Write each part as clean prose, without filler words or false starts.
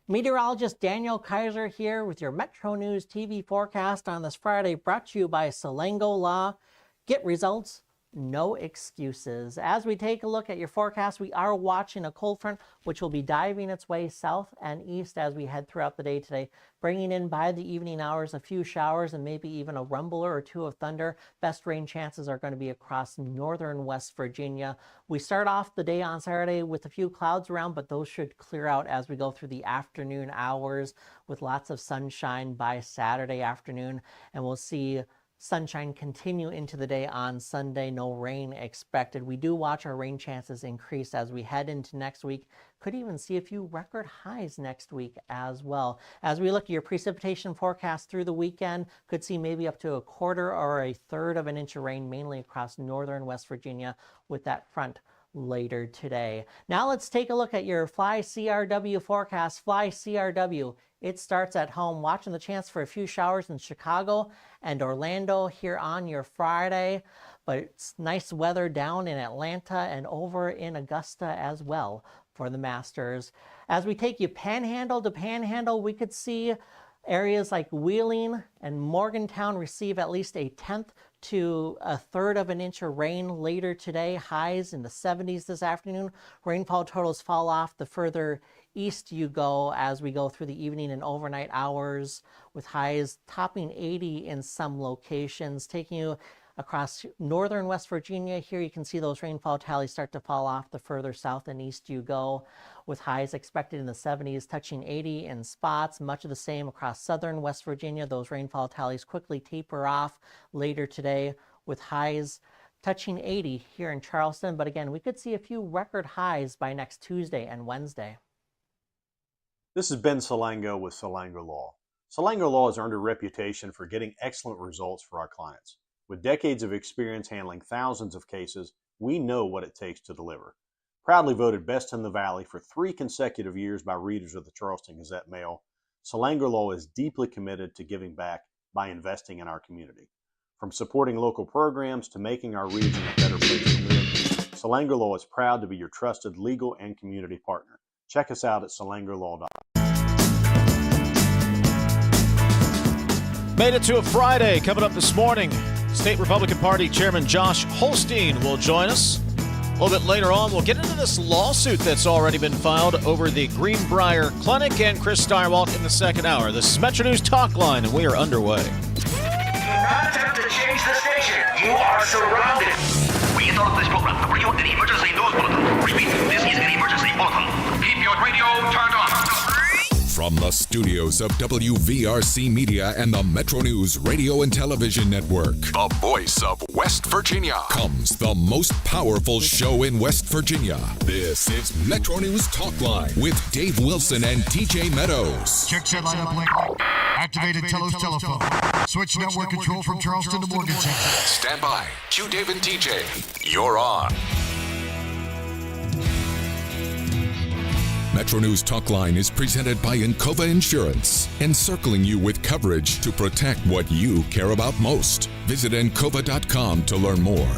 Meteorologist Daniel Kaiser here with your Metro News TV forecast on this Friday, brought to you by Salango Law. Get results, no excuses. As we take a look at your forecast, we are watching a cold front which will be diving its way south and east as we head throughout the day today, bringing in by the evening hours a few showers and maybe even a rumbler or two of thunder. Best rain chances are going to be across northern West Virginia. We start off the day on Saturday with a few clouds around, but those should clear out as we go through the afternoon hours with lots of sunshine by Saturday afternoon, and we'll see sunshine continue into the day on Sunday. No rain expected. We do watch our rain chances increase as we head into next week. Could even see a few record highs next week as well. As we look at your precipitation forecast through the weekend, could see maybe up to a quarter or a third of an inch of rain, mainly across northern West Virginia with that front later today. Now let's take a look at your Fly CRW forecast. Fly CRW, it starts at home, watching the chance for a few showers in Chicago and Orlando here on your Friday, but it's nice weather down in Atlanta and over in Augusta as well for the Masters. As we take you panhandle to panhandle, we could see areas like Wheeling and Morgantown receive at least a tenth to a third of an inch of rain later today. Highs in the 70s this afternoon. Rainfall totals fall off the further east you go as we go through the evening and overnight hours, with highs topping 80 in some locations. Taking you across northern West Virginia, here you can see those rainfall tallies start to fall off the further south and east you go, with highs expected in the 70s, touching 80 in spots. Much of the same across southern West Virginia. Those rainfall tallies quickly taper off later today, with highs touching 80 here in Charleston. But again, we could see a few record highs by next Tuesday and Wednesday. This is Ben Salango with Salango Law. Salango Law has earned a reputation for getting excellent results for our clients. With decades of experience handling thousands of cases, we know what it takes to deliver. Proudly voted Best in the Valley for 3 consecutive years by readers of the Charleston Gazette-Mail, Salango Law is deeply committed to giving back by investing in our community. From supporting local programs to making our region a better place to live, Salango Law is proud to be your trusted legal and community partner. Check us out at salangolaw.com. Made it to a Friday. Coming up this morning, State Republican Party Chairman Josh Holstein will join us. A little bit later on, we'll get into this lawsuit that's already been filed over the Greenbrier Clinic, and Chris Stirewalt in the second hour. This is Metro News Talkline, and we are underway. Do not attempt to change the station. You are surrounded. We interrupt this program to bring you an emergency news bulletin. Repeat, this is an emergency bulletin. Keep your radio turned on. From the studios of WVRC Media and the Metro News Radio and Television Network, the voice of West Virginia, comes the most powerful show in West Virginia. This is Metro News Talkline with Dave Wilson and TJ Meadows. Check set line uplink. Activated Telos telephone. Switch network control from Charleston to Morgantown. Stand by. Q Dave and TJ. You're on. Metro News Talkline is presented by Encova Insurance, encircling you with coverage to protect what you care about most. Visit Encova.com to learn more.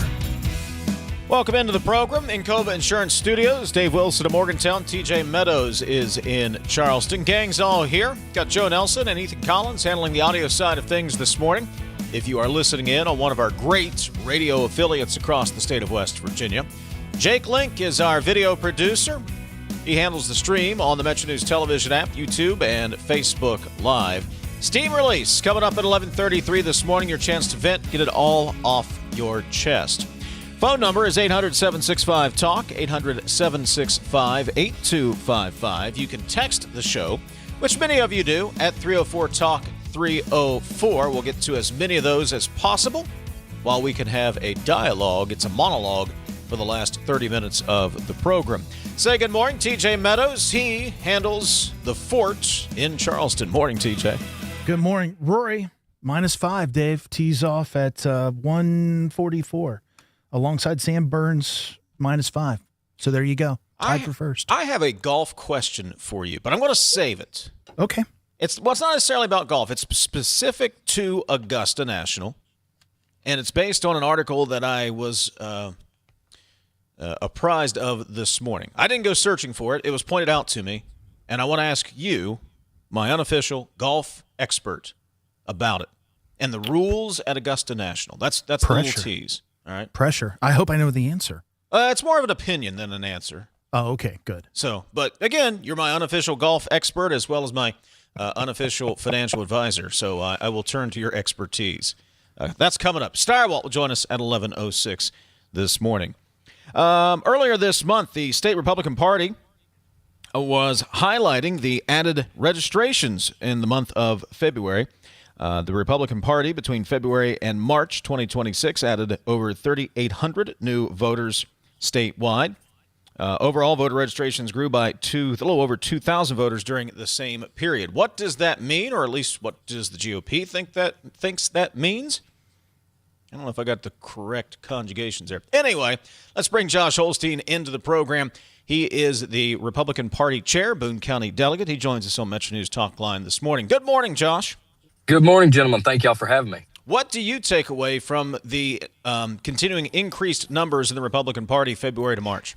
Welcome into the program. Encova Insurance Studios. Dave Wilson of Morgantown. TJ Meadows is in Charleston. Gang's all here. Got Joe Nelson and Ethan Collins handling the audio side of things this morning. If you are listening in on one of our great radio affiliates across the state of West Virginia, Jake Link is our video producer. He handles the stream on the Metro News television app, YouTube, and Facebook Live. Steam release coming up at 11:33 this morning. Your chance to vent, get it all off your chest. Phone number is 800-765-TALK, 800-765-8255. You can text the show, which many of you do, at 304-TALK-304. We'll get to as many of those as possible while we can have a dialogue. It's a monologue for the last 30 minutes of the program. Say good morning, TJ Meadows. He handles the fort in Charleston. Morning, TJ. Good morning. Rory, -5, Dave. Tees off at 144 alongside Sam Burns, -5. So there you go. Tied for first. I have a golf question for you, but I'm going to save it. Okay. It's not necessarily about golf. It's specific to Augusta National, and it's based on an article that I was apprised of this morning. I didn't go searching for it. It was pointed out to me, and I want to ask you, my unofficial golf expert, about it and the rules at Augusta National. That's the little tease. All right. Pressure. I hope I know the answer. It's more of an opinion than an answer. Oh, okay, good. So, but again, you're my unofficial golf expert as well as my unofficial financial advisor. So I will turn to your expertise. That's coming up. Stirewalt will join us at 11:06 this morning. Earlier this month, the state Republican Party was highlighting the added registrations in the month of February. The Republican Party, between February and March 2026, added over 3,800 new voters statewide. Overall, voter registrations grew by a little over 2,000 voters during the same period. What does that mean, or at least what does the GOP thinks that means? I don't know if I got the correct conjugations there. Anyway, let's bring Josh Holstein into the program. He is the Republican Party chair, Boone County delegate. He joins us on MetroNews Talkline this morning. Good morning, Josh. Good morning, gentlemen. Thank y'all for having me. What do you take away from the continuing increased numbers in the Republican Party February to March?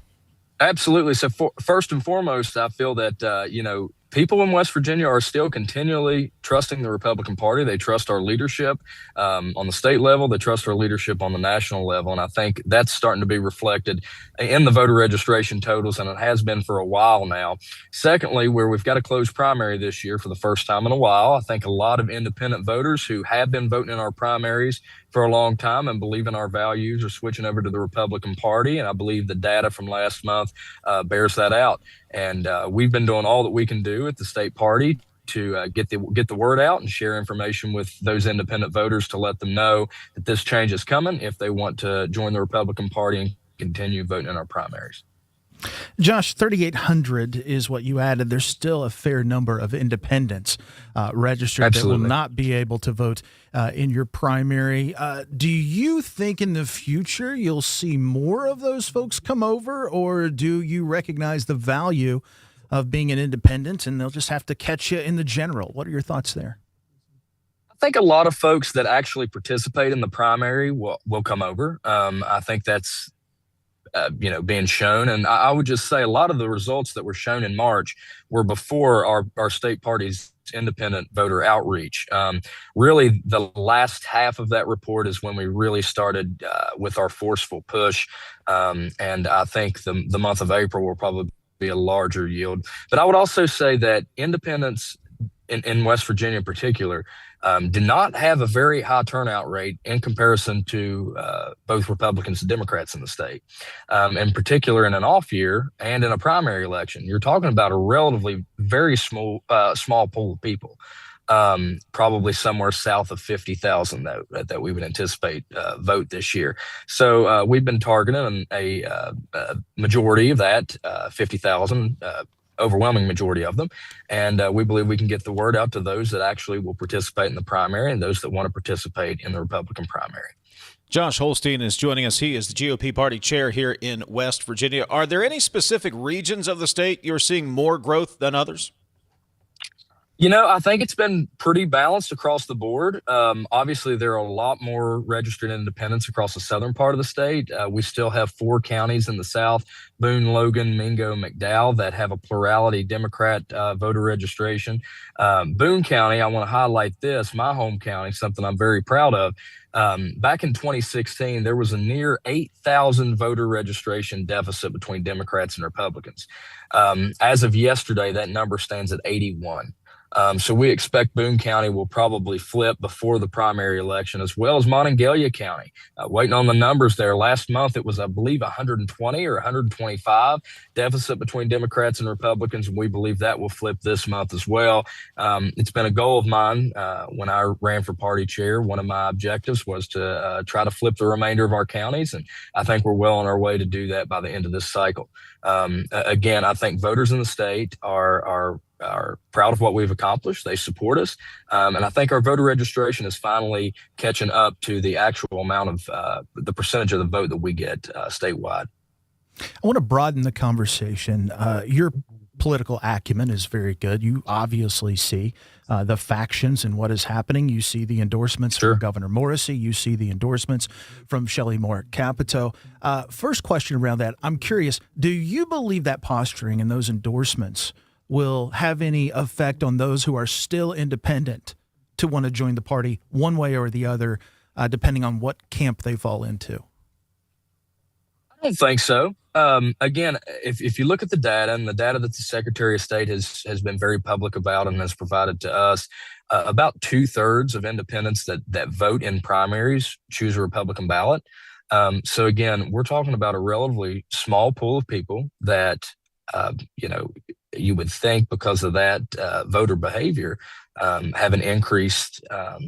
Absolutely. So first and foremost, I feel that, people in West Virginia are still continually trusting the Republican Party. They trust our leadership on the state level. They trust our leadership on the national level. And I think that's starting to be reflected in the voter registration totals, and it has been for a while now. Secondly, where we've got a closed primary this year for the first time in a while, I think a lot of independent voters who have been voting in our primaries for a long time and believe in our values are switching over to the Republican Party. And I believe the data from last month bears that out. And we've been doing all that we can do at the state party to get the word out and share information with those independent voters to let them know that this change is coming if they want to join the Republican Party and continue voting in our primaries. Josh, 3,800 is what you added. There's still a fair number of independents registered Absolutely. that will not be able to vote in your primary. Do you think in the future you'll see more of those folks come over, or do you recognize the value of being an independent and they'll just have to catch you in the general? What are your thoughts there? I think a lot of folks that actually participate in the primary will come over. I think that's being shown. And I would just say a lot of the results that were shown in March were before our state party's independent voter outreach. Really, the last half of that report is when we really started with our forceful push. And I think the month of April will probably be a larger yield. But I would also say that independents in West Virginia in particular did not have a very high turnout rate in comparison to both Republicans and Democrats in the state. In particular, in an off year and in a primary election, you're talking about a relatively very small pool of people, probably somewhere south of 50,000 that we would anticipate vote this year. So we've been targeting a majority of that, 50,000. Overwhelming majority of them. And we believe we can get the word out to those that actually will participate in the primary and those that want to participate in the Republican primary. Josh Holstein is joining us. He is the GOP party chair here in West Virginia. Are there any specific regions of the state you're seeing more growth than others? I think it's been pretty balanced across the board. Obviously, there are a lot more registered independents across the southern part of the state. We still have 4 counties in the south, Boone, Logan, Mingo, McDowell, that have a plurality Democrat voter registration. Boone County, I want to highlight this, my home county, something I'm very proud of. Back in 2016, there was a near 8,000 voter registration deficit between Democrats and Republicans. As of yesterday, that number stands at 81. So we expect Boone County will probably flip before the primary election, as well as Monongalia County. Waiting on the numbers there. Last month, it was, I believe, 120 or 125 deficit between Democrats and Republicans, and we believe that will flip this month as well. It's been a goal of mine when I ran for party chair. One of my objectives was to try to flip the remainder of our counties, and I think we're well on our way to do that by the end of this cycle. Again, I think voters in the state are proud of what we've accomplished. They support us. And I think our voter registration is finally catching up to the actual amount of the percentage of the vote that we get statewide. I want to broaden the conversation. Your political acumen is very good. You obviously see the factions and what is happening. You see the endorsements from Governor Morrissey. You see the endorsements from Shelley Moore Capito. First question around that. I'm curious, do you believe that posturing and those endorsements will have any effect on those who are still independent to want to join the party one way or the other, depending on what camp they fall into? I don't think so. Again, if you look at the data and the data that the Secretary of State has been very public about and has provided to us, about 2/3 of independents that vote in primaries choose a Republican ballot. So again, we're talking about a relatively small pool of people that, you would think because of that voter behavior, have an increased, I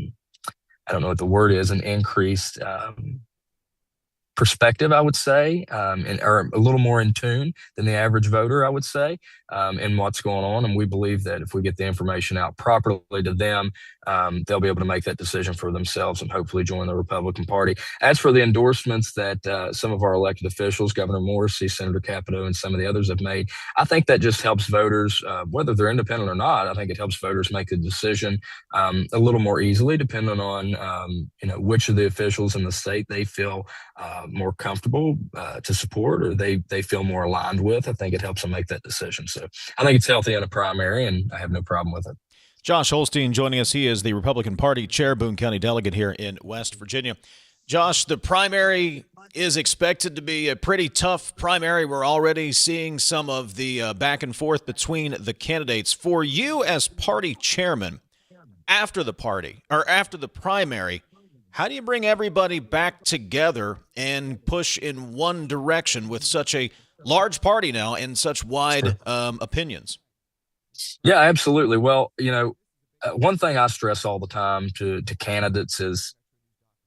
don't know what the word is, an increased perspective, I would say, or a little more in tune than the average voter, I would say, in what's going on. And we believe that if we get the information out properly to them, they'll be able to make that decision for themselves and hopefully join the Republican Party. As for the endorsements that some of our elected officials, Governor Morrissey, Senator Capito, and some of the others have made, I think that just helps voters, whether they're independent or not. I think it helps voters make the decision a little more easily, depending on which of the officials in the state they feel more comfortable to support or they feel more aligned with. I think it helps them make that decision. So I think it's healthy in a primary, and I have no problem with it. Josh Holstein joining us. He is the Republican Party chair, Boone County delegate here in West Virginia. Josh, the primary is expected to be a pretty tough primary. We're already seeing some of the back and forth between the candidates. For you as party chairman, after the primary, how do you bring everybody back together and push in one direction with such a large party now and such wide opinions? Yeah, absolutely. Well, one thing I stress all the time to candidates is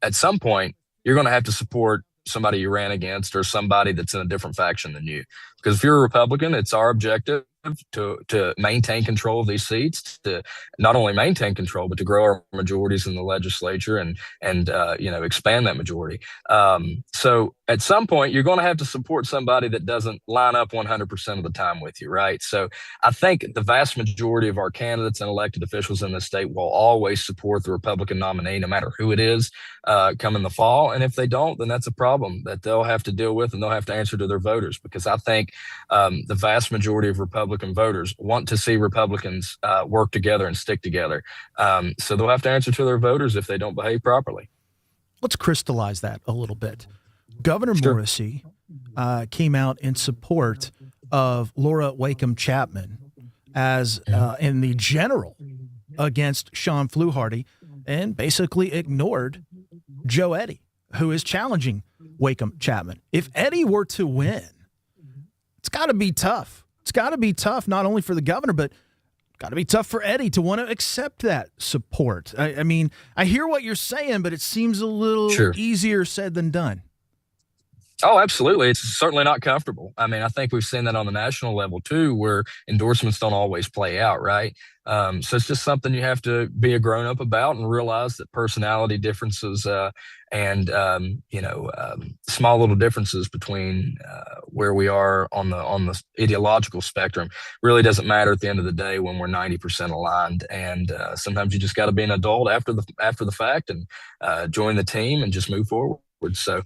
at some point you're going to have to support somebody you ran against or somebody that's in a different faction than you. Because if you're a Republican, it's our objective to maintain control of these seats, to not only maintain control, but to grow our majorities in the legislature and expand that majority. So at some point, you're going to have to support somebody that doesn't line up 100% of the time with you, right? So I think the vast majority of our candidates and elected officials in the state will always support the Republican nominee, no matter who it is, come in the fall. And if they don't, then that's a problem that they'll have to deal with and they'll have to answer to their voters, because I think the vast majority of Republican voters want to see Republicans work together and stick together. So they'll have to answer to their voters if they don't behave properly. Let's crystallize that a little bit. Governor Morrissey came out in support of Laura Wacom Chapman as in the general against Sean Fluharty, and basically ignored Joe Eddy, who is challenging Wacom Chapman. If Eddy were to win, it's got to be tough. It's got to be tough not only for the governor, but got to be tough for Eddy to want to accept that support. I mean, I hear what you're saying, but it seems a little easier said than done. Oh, absolutely. It's certainly not comfortable. I mean, I think we've seen that on the national level too, where endorsements don't always play out, right? So it's just something you have to be a grown-up about and realize that personality differences and small little differences between where we are on the ideological spectrum really doesn't matter at the end of the day when we're 90% aligned. And sometimes you just got to be an adult after the fact and join the team and just move forward. So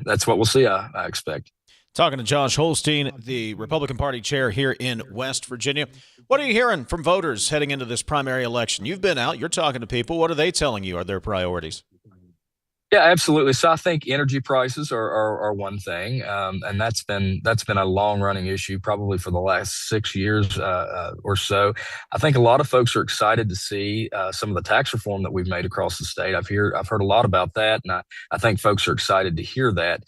that's what we'll see, I expect. Talking to Josh Holstein, the Republican Party chair here in West Virginia. What are you hearing from voters heading into this primary election? You've been out, you're talking to people. What are they telling you are their priorities? Yeah, absolutely. So I think energy prices are one thing, and that's been a long running issue probably for the last 6 years or so. I think a lot of folks are excited to see some of the tax reform that we've made across the state. I've heard a lot about that, and I think folks are excited to hear that.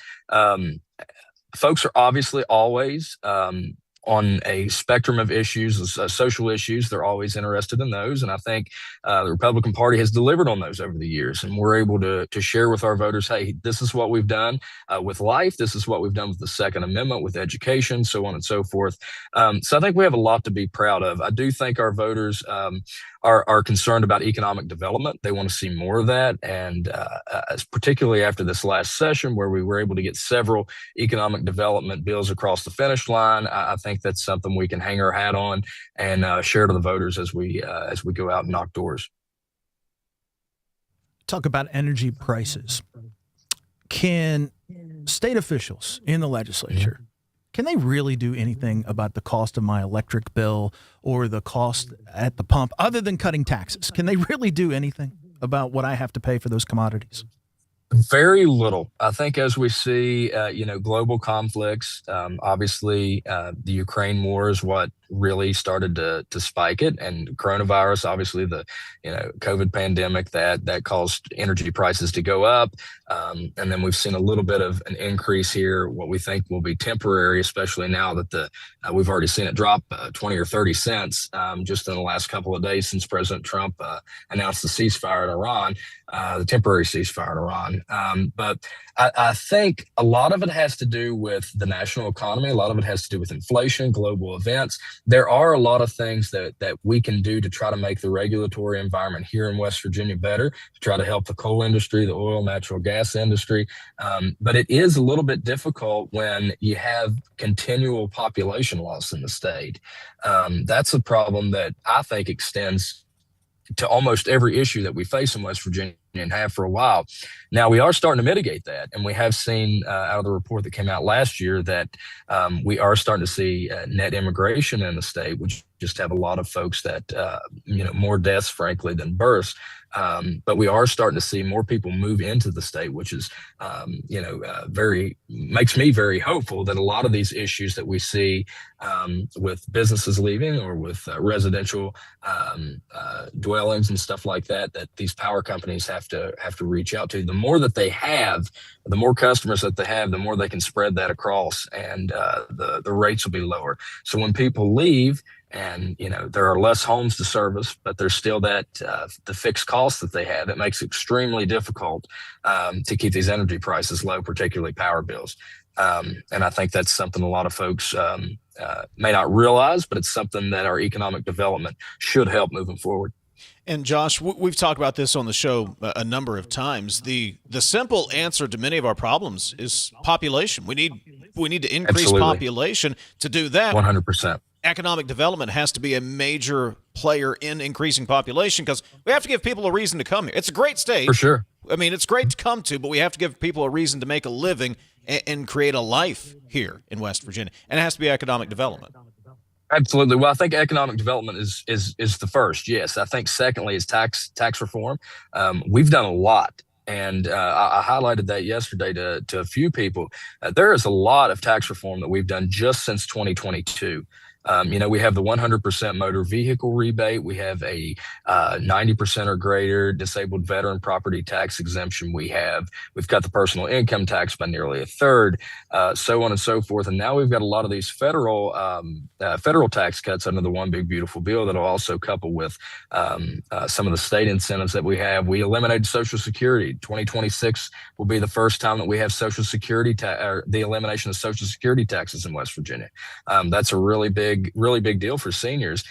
Folks are obviously always on a spectrum of issues, social issues. They're always interested in those. And I think the Republican Party has delivered on those over the years. And we're able to share with our voters, hey, this is what we've done with life. This is what we've done with the Second Amendment, with education, so on and so forth. So I think we have a lot to be proud of. I do think our voters are concerned about economic development. They want to see more of that. And particularly after this last session where we were able to get several economic development bills across the finish line, I think that's something we can hang our hat on and share to the voters as we go out and knock doors. Talk about energy prices. Can state officials in the legislature, can they really do anything about the cost of my electric bill or the cost at the pump other than cutting taxes? Can they really do anything about what I have to pay for those commodities? Very little. I think as we see, global conflicts, obviously the Ukraine war is what really started to spike it, and coronavirus, obviously the COVID pandemic that caused energy prices to go up, and then we've seen a little bit of an increase here, what we think will be temporary, especially now that we've already seen it drop 20 or 30 cents just in the last couple of days since President Trump announced the ceasefire in Iran, the temporary ceasefire in Iran. But I think a lot of it has to do with the national economy. A lot of it has to do with inflation, global events. There are a lot of things that we can do to try to make the regulatory environment here in West Virginia better, to try to help the coal industry, the oil, natural gas industry. But it is a little bit difficult when you have continual population loss in the state. That's a problem that I think extends to almost every issue that we face in West Virginia and have for a while. Now, we are starting to mitigate that, and we have seen out of the report that came out last year that we are starting to see net immigration in the state, which just have a lot of folks that, more deaths, frankly, than births. But we are starting to see more people move into the state, which is, makes me very hopeful that a lot of these issues that we see with businesses leaving or with residential dwellings and stuff like that these power companies have to reach out to. The more that they have, the more customers that they have, the more they can spread that across, and the rates will be lower. So when people leave, and there are less homes to service, but there's still that the fixed costs that they have, it makes it extremely difficult to keep these energy prices low, particularly power bills. And I think that's something a lot of folks may not realize, but it's something that our economic development should help moving forward. And Josh, we've talked about this on the show a number of times. The simple answer to many of our problems is population. We need to increase Absolutely. Population. To do that, 100%. Economic development has to be a major player in increasing population, because we have to give people a reason to come here. It's a great state. For sure. I mean, it's great to come to, but we have to give people a reason to make a living and create a life here in West Virginia. And it has to be economic development. Absolutely. Well, I think economic development is the first. Yes. I think secondly is tax reform. We've done a lot. And I highlighted that yesterday to a few people. There is a lot of tax reform that we've done just since 2022. We have the 100% motor vehicle rebate. We have a 90% or greater disabled veteran property tax exemption. We've got the personal income tax by nearly a third, so on and so forth. And now we've got a lot of these federal tax cuts under the One Big Beautiful Bill that will also couple with some of the state incentives that we have. We eliminated Social Security. 2026 will be the first time that we have Social Security or the elimination of Social Security taxes in West Virginia. That's a really big deal for seniors.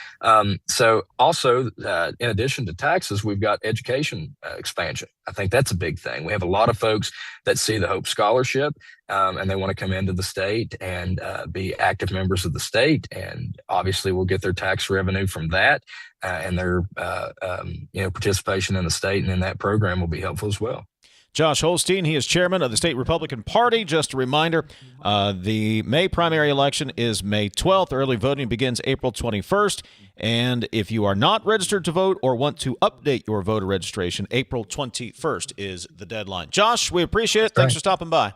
So also, in addition to taxes, we've got education expansion. I think that's a big thing. We have a lot of folks that see the Hope Scholarship and they want to come into the state and be active members of the state. And obviously we'll get their tax revenue from that, and their participation in the state and in that program will be helpful as well. Josh Holstein, he is chairman of the state Republican Party. Just a reminder, the May primary election is May 12th. Early voting begins April 21st. And if you are not registered to vote or want to update your voter registration, April 21st is the deadline. Josh, we appreciate it. Thanks for stopping by.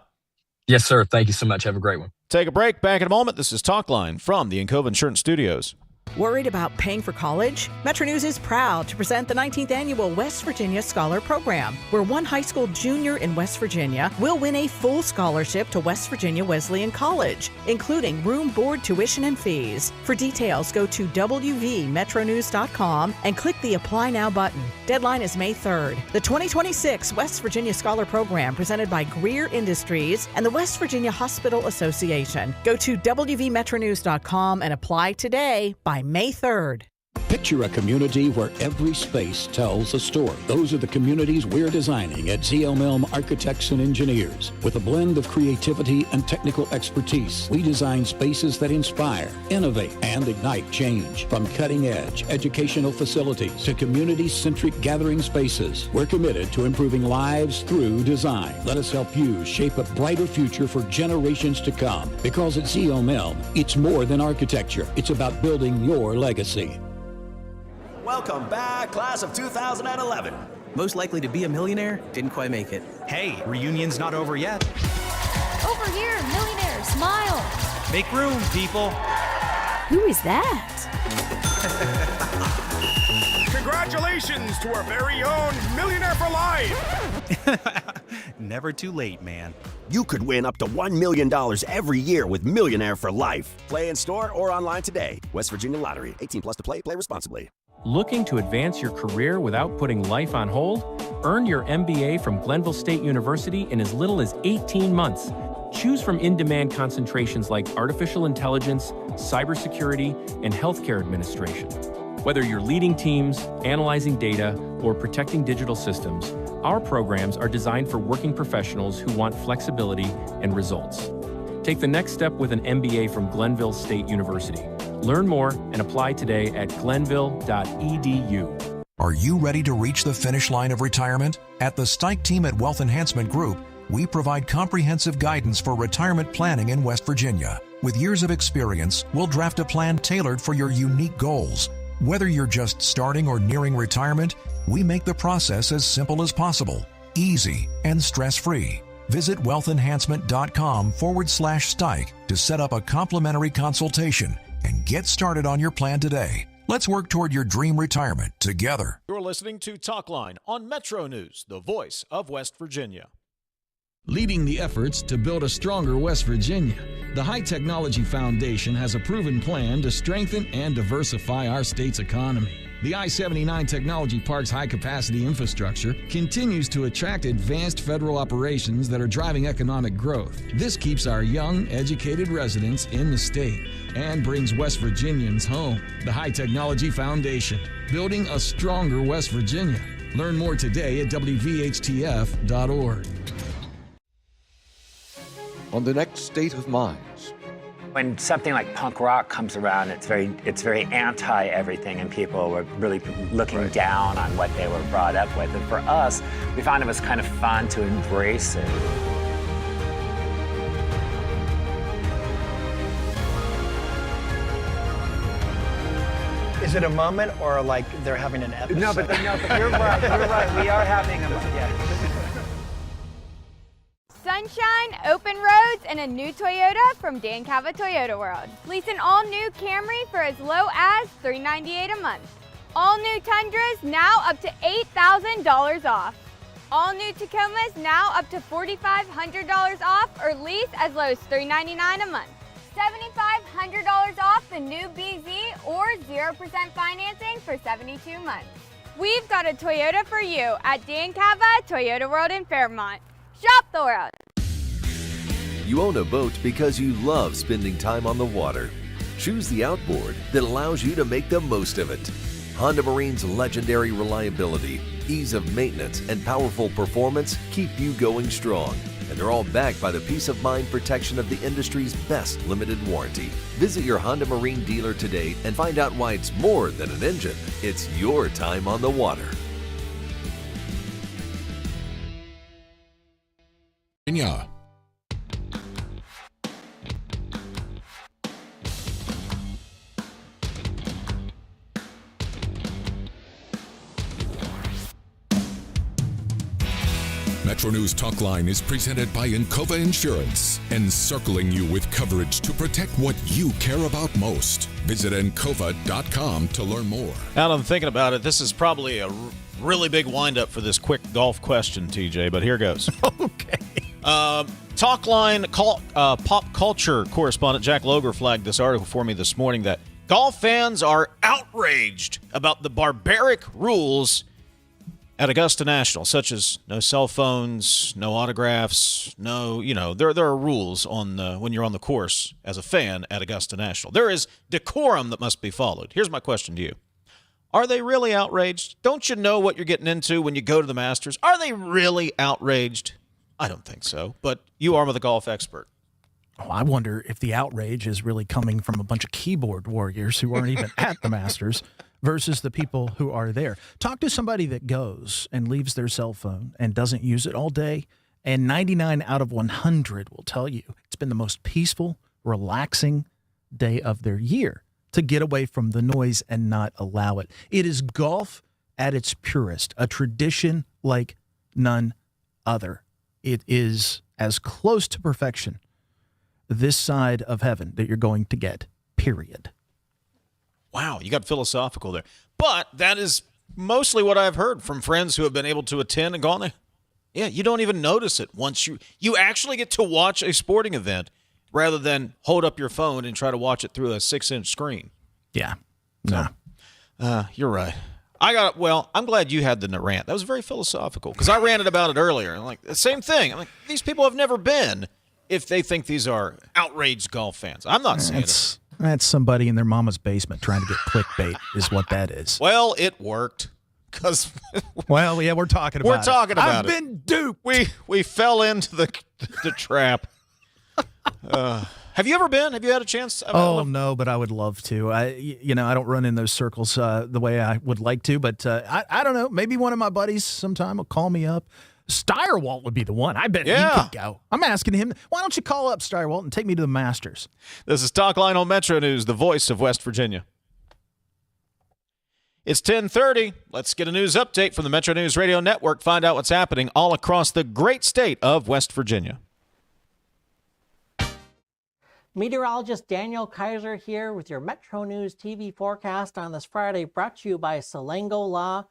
Yes, sir. Thank you so much. Have a great one. Take a break. Back in a moment. This is Talkline from the Encova Insurance Studios. Worried about paying for college? MetroNews is proud to present the 19th annual West Virginia Scholar Program, where one high school junior in West Virginia will win a full scholarship to West Virginia Wesleyan College, including room, board, tuition, and fees. For details, go to wvmetronews.com and click the Apply Now button. Deadline is May 3rd. The 2026 West Virginia Scholar Program, presented by Greer Industries and the West Virginia Hospital Association. Go to wvmetronews.com and apply today by May 3rd. Picture a community where every space tells a story. Those are the communities we're designing at ZL Milne Architects and Engineers. With a blend of creativity and technical expertise, we design spaces that inspire, innovate, and ignite change. From cutting-edge educational facilities to community-centric gathering spaces, we're committed to improving lives through design. Let us help you shape a brighter future for generations to come. Because at ZL Milne, it's more than architecture. It's about building your legacy. Welcome back, class of 2011. Most likely to be a millionaire, didn't quite make it. Hey, reunion's not over yet. Over here, millionaire, smile. Make room, people. Who is that? Congratulations to our very own Millionaire for Life. Never too late, man. You could win up to $1 million every year with Millionaire for Life. Play in store or online today. West Virginia Lottery. 18 plus to play. Play responsibly. Looking to advance your career without putting life on hold? Earn your MBA from Glenville State University in as little as 18 months. Choose from in-demand concentrations like artificial intelligence, cybersecurity, and healthcare administration. Whether you're leading teams, analyzing data, or protecting digital systems, our programs are designed for working professionals who want flexibility and results. Take the next step with an MBA from Glenville State University. Learn more and apply today at glenville.edu. Are you ready to reach the finish line of retirement? At the Stike team at Wealth Enhancement Group, we provide comprehensive guidance for retirement planning in West Virginia. With years of experience, we'll draft a plan tailored for your unique goals. Whether you're just starting or nearing retirement, we make the process as simple as possible, easy, and stress-free. Visit wealthenhancement.com/Stike to set up a complimentary consultation and get started on your plan today. Let's work toward your dream retirement together. You're listening to Talkline on Metro News, the voice of West Virginia. Leading the efforts to build a stronger West Virginia, the High Technology Foundation has a proven plan to strengthen and diversify our state's economy. The I-79 Technology Park's high-capacity infrastructure continues to attract advanced federal operations that are driving economic growth. This keeps our young, educated residents in the state and brings West Virginians home. The High Technology Foundation, building a stronger West Virginia. Learn more today at WVHTF.org. On the next State of Minds. When something like punk rock comes around, it's very anti-everything, and people were really looking down on what they were brought up with. And for us, we found it was kind of fun to embrace it. Is it a moment or like they're having an episode? No, but you're right. You're right. We are having a moment. Yeah. Sunshine, open roads, and a new Toyota from Dan Cava Toyota World. Lease an all-new Camry for as low as $398 a month. All new Tundras now up to $8,000 off. All new Tacomas now up to $4,500 off, or lease as low as $399 a month. $7,500 off the new BZ or 0% financing for 72 months. We've got a Toyota for you at Dan Cava Toyota World in Fairmont. Shop the world. You own a boat because you love spending time on the water. Choose the outboard that allows you to make the most of it. Honda Marine's legendary reliability, ease of maintenance, and powerful performance keep you going strong. And they're all backed by the peace of mind protection of the industry's best limited warranty. Visit your Honda Marine dealer today and find out why it's more than an engine. It's your time on the water. Yeah. MetroNews Talkline is presented by Encova Insurance, encircling you with coverage to protect what you care about most. Visit Encova.com to learn more. Now I'm thinking about it, this is probably a really big windup for this quick golf question, TJ, but here goes. Okay. Talkline pop culture correspondent Jack Loger flagged this article for me this morning that golf fans are outraged about the barbaric rules at Augusta National, such as no cell phones, no autographs, there are rules on when you're on the course as a fan at Augusta National. There is decorum that must be followed. Here's my question to you. Are they really outraged? Don't you know what you're getting into when you go to the Masters? Are they really outraged? I don't think so, but you are the golf expert. Oh, I wonder if the outrage is really coming from a bunch of keyboard warriors who aren't even at the Masters versus the people who are there. Talk to somebody that goes and leaves their cell phone and doesn't use it all day, and 99 out of 100 will tell you it's been the most peaceful, relaxing day of their year to get away from the noise and not allow it. It is golf at its purest, a tradition like none other. It is as close to perfection this side of heaven that you're going to get, period. Wow, you got philosophical there. But that is mostly what I've heard from friends who have been able to attend and gone there. Yeah, you don't even notice it once you actually get to watch a sporting event rather than hold up your phone and try to watch it through a 6-inch screen. Yeah. No. You're right. I'm glad you had the rant. That was very philosophical because I ranted about it earlier. I'm like, the same thing. I'm like, these people have never been if they think these are outraged golf fans. I'm not saying it. That's somebody in their mama's basement trying to get clickbait is what that is. Well, it worked. Well, yeah, we're talking about it. I've been duped. We fell into the trap. Have you ever been? Have you had a chance? No, but I would love to. I don't run in those circles the way I would like to, but I don't know. Maybe one of my buddies sometime will call me up. Stirewalt would be the one. I bet he could go. I'm asking him, why don't you call up Stirewalt and take me to the Masters? This is Talkline on Metro News, the voice of West Virginia. It's 10:30. Let's get a news update from the Metro News Radio Network. Find out what's happening all across the great state of West Virginia. Meteorologist Daniel Kaiser here with your Metro News TV forecast on this Friday, brought to you by Selengo Law.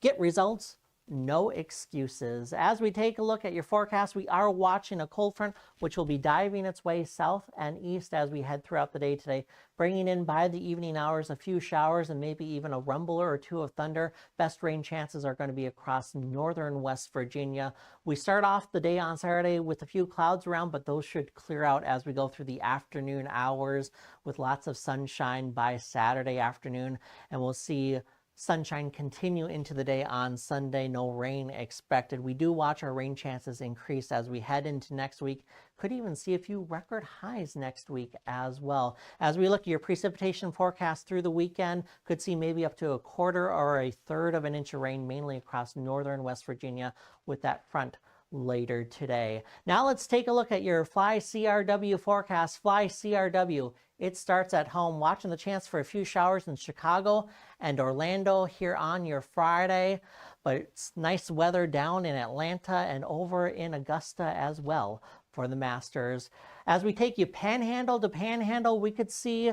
Get results, no excuses. As we take a look at your forecast, we are watching a cold front which will be diving its way south and east as we head throughout the day today, bringing in by the evening hours a few showers and maybe even a rumbler or two of thunder. Best rain chances are going to be across northern West Virginia. We start off the day on Saturday with a few clouds around, but those should clear out as we go through the afternoon hours with lots of sunshine by Saturday afternoon, and we'll see sunshine continue into the day on Sunday. No rain expected. We do watch our rain chances increase as we head into next week. Could even see a few record highs next week as well. As we look at your precipitation forecast through the weekend, could see maybe up to a quarter or a third of an inch of rain, mainly across northern West Virginia with that front later today. Now let's take a look at your Fly CRW forecast. Fly CRW, it starts at home, watching the chance for a few showers in Chicago and Orlando here on your Friday, but it's nice weather down in Atlanta and over in Augusta as well for the Masters. As we take you panhandle to panhandle, we could see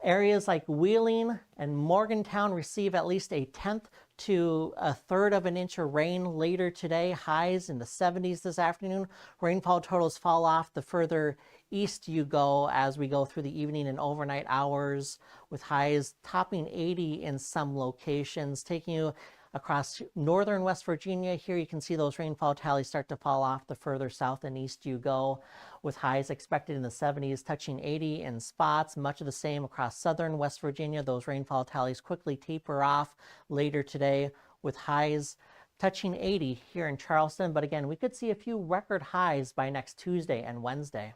areas like Wheeling and Morgantown receive at least a 1/10 to a third of an inch of rain later today. Highs in the 70s this afternoon. Rainfall totals fall off the further east you go as we go through the evening and overnight hours, with highs topping 80 in some locations. Taking you across northern West Virginia, here you can see those rainfall tallies start to fall off the further south and east you go, with highs expected in the 70s, touching 80 in spots. Much of the same across southern West Virginia. Those rainfall tallies quickly taper off later today, with highs touching 80 here in Charleston. But again, we could see a few record highs by next Tuesday and Wednesday.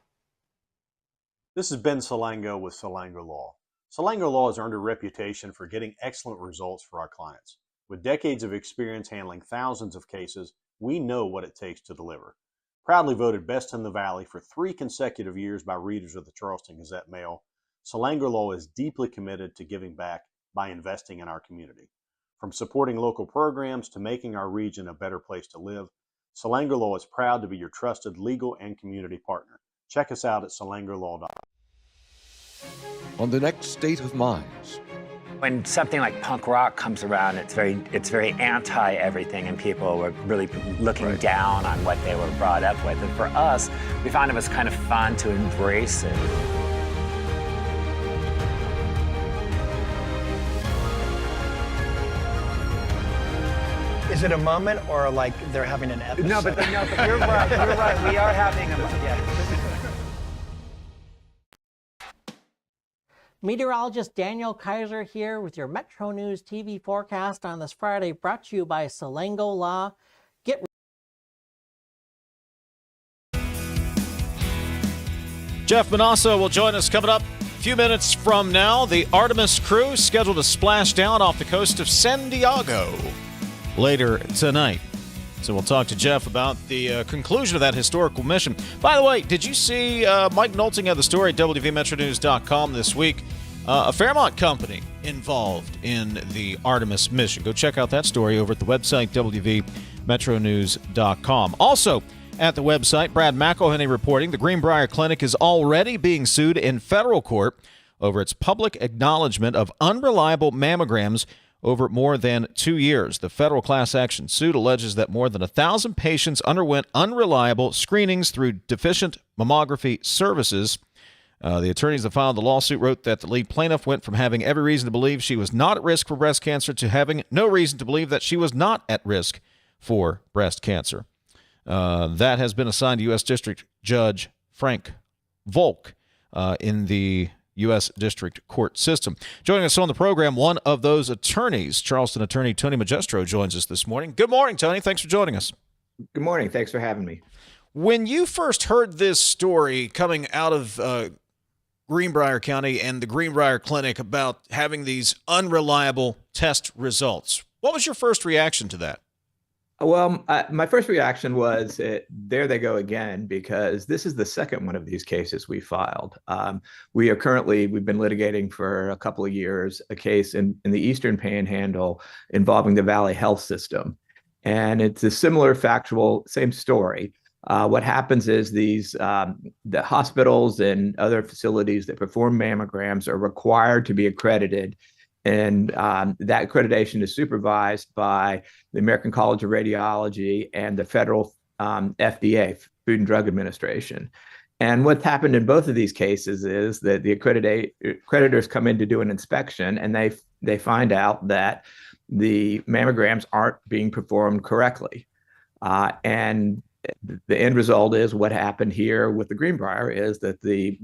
This is Ben Salango with Salango Law. Salango Law has earned a reputation for getting excellent results for our clients. With decades of experience handling thousands of cases, we know what it takes to deliver. Proudly voted best in the Valley for 3 consecutive years by readers of the Charleston Gazette-Mail, Salango Law is deeply committed to giving back by investing in our community. From supporting local programs to making our region a better place to live, Salango Law is proud to be your trusted legal and community partner. Check us out at salangolaw.com. On the next State of Minds. When something like punk rock comes around, it's very anti-everything, and people were really looking down on what they were brought up with. And for us, we found it was kind of fun to embrace it. Is it a moment or like they're having an episode? No, but you're right. You're right. We are having a moment. Yeah. Meteorologist Daniel Kaiser here with your Metro News TV forecast on this Friday, brought to you by Selengo Law. Jeff Monosso will join us coming up a few minutes from now. The Artemis crew scheduled to splash down off the coast of San Diego later tonight. So we'll talk to Jeff about the conclusion of that historical mission. By the way, did you see Mike Nolting had the story at WVMetroNews.com this week? A Fairmont company involved in the Artemis mission. Go check out that story over at the website WVMetroNews.com. Also, at the website, Brad McElhenney reporting the Greenbrier Clinic is already being sued in federal court over its public acknowledgement of unreliable mammograms over more than 2 years. The federal class action suit alleges that more than 1,000 patients underwent unreliable screenings through deficient mammography services. The attorneys that filed the lawsuit wrote that the lead plaintiff went from having every reason to believe she was not at risk for breast cancer to having no reason to believe that she was not at risk for breast cancer. That has been assigned to U.S. District Judge Frank Volk in the U.S. District Court system. Joining us on the program, one of those attorneys, Charleston attorney Tony Majestro, joins us this morning. Good morning, Tony. Thanks for joining us. Good morning. Thanks for having me. When you first heard this story coming out of Greenbrier County and the Greenbrier Clinic about having these unreliable test results, what was your first reaction to that? Well, my first reaction was, there they go again, because this is the second one of these cases we filed. We've been litigating for a couple of years, a case in the Eastern Panhandle involving the Valley Health System. And it's a similar factual, same story. What happens is the hospitals and other facilities that perform mammograms are required to be accredited. And that accreditation is supervised by the American College of Radiology and the federal FDA, Food and Drug Administration. And what's happened in both of these cases is that the accreditors come in to do an inspection, and they find out that the mammograms aren't being performed correctly. And the end result is what happened here with the Greenbrier is that the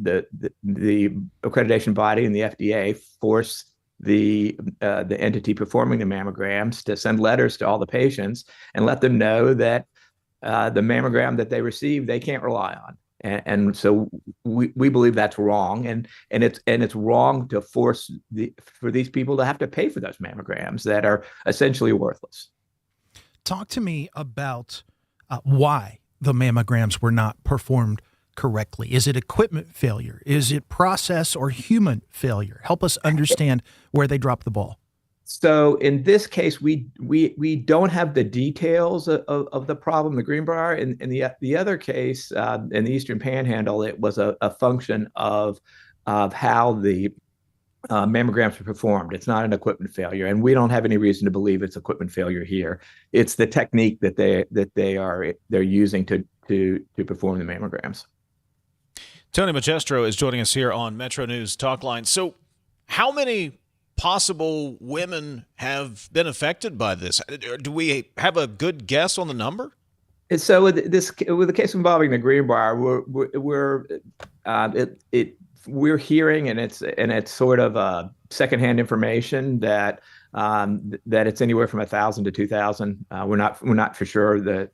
accreditation body and the FDA force the entity performing the mammograms to send letters to all the patients and let them know that the mammogram that they receive, they can't rely on. And so we believe that's wrong. And it's wrong to force for these people to have to pay for those mammograms that are essentially worthless. Talk to me about why the mammograms were not performed correctly. Is it equipment failure? Is it process or human failure? Help us understand where they dropped the ball. So in this case, we don't have the details of the problem, the Greenbrier. In the other case, in the Eastern Panhandle, it was a function of how the mammograms were performed. It's not an equipment failure, and we don't have any reason to believe it's equipment failure here. It's the technique that they're using to perform the mammograms. Tony Majestro is joining us here on Metro News Talkline. So how many possible women have been affected by this? Do we have a good guess on the number? And so with the case involving the Greenbrier, we're hearing, and it's sort of secondhand information that it's anywhere from 1,000 to 2,000. We're not for sure the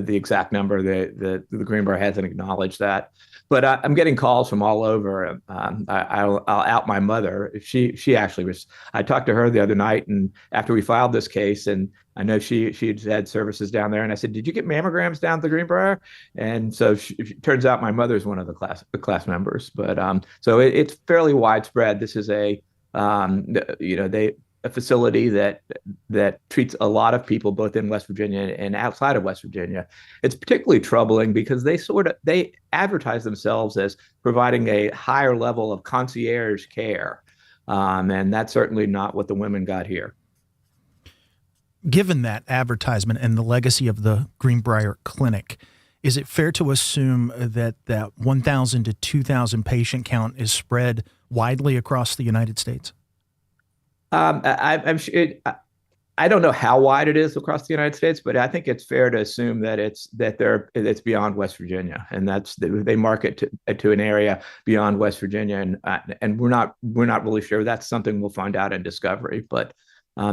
exact number. The Greenbrier hasn't acknowledged that, but I'm getting calls from all over. I'll out my mother. She actually was. I talked to her the other night, and after we filed this case, and I know she had services down there, and I said, "Did you get mammograms down at the Greenbrier?" And so it turns out my mother's one of the class members. But so it's fairly widespread. This is a facility that treats a lot of people both in West Virginia and outside of West Virginia. It's particularly troubling because they advertise themselves as providing a higher level of concierge care, and that's certainly not what the women got here. Given that advertisement and the legacy of the Greenbrier Clinic, is it fair to assume that 1,000 to 2,000 patient count is spread widely across the United States? I'm sure I don't know how wide it is across the United States, but I think it's fair to assume that it's beyond West Virginia, and they market to an area beyond West Virginia, and we're not really sure. That's something we'll find out in discovery, but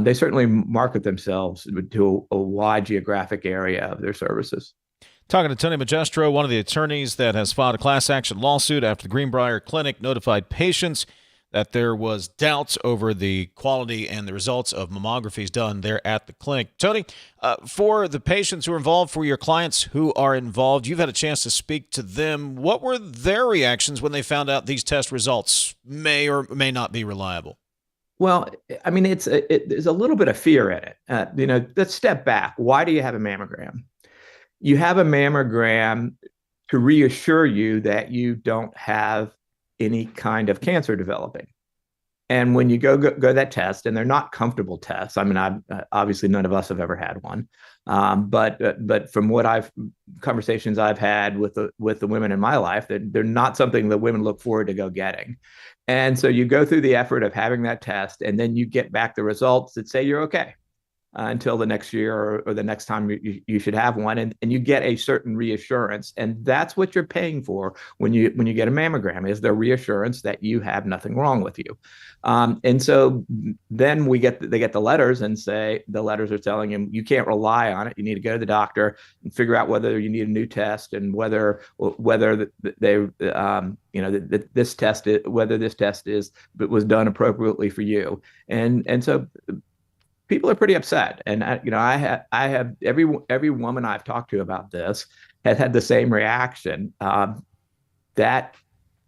they certainly market themselves to a wide geographic area of their services. Talking to Tony Majestro, one of the attorneys that has filed a class action lawsuit after the Greenbrier Clinic notified patients that there was doubts over the quality and the results of mammographies done there at the clinic. Tony, for the patients who are involved, for your clients who are involved, you've had a chance to speak to them. What were their reactions when they found out these test results may or may not be reliable? Well, I mean, there's a little bit of fear in it. Let's step back. Why do you have a mammogram? You have a mammogram to reassure you that you don't have any kind of cancer developing. And when you go that test, and they're not comfortable tests. I mean, obviously none of us have ever had one, but from conversations I've had with the women in my life, they're not something that women look forward to go getting. And so you go through the effort of having that test, and then you get back the results that say you're okay until the next year or the next time you should have one, and you get a certain reassurance, and that's what you're paying for when you get a mammogram, is the reassurance that you have nothing wrong with you. And so then they get the letters, and say the letters are telling them you can't rely on it. You need to go to the doctor and figure out whether you need a new test, and whether this test was done appropriately for you, and so people are pretty upset. And I have every woman I've talked to about this has had the same reaction. That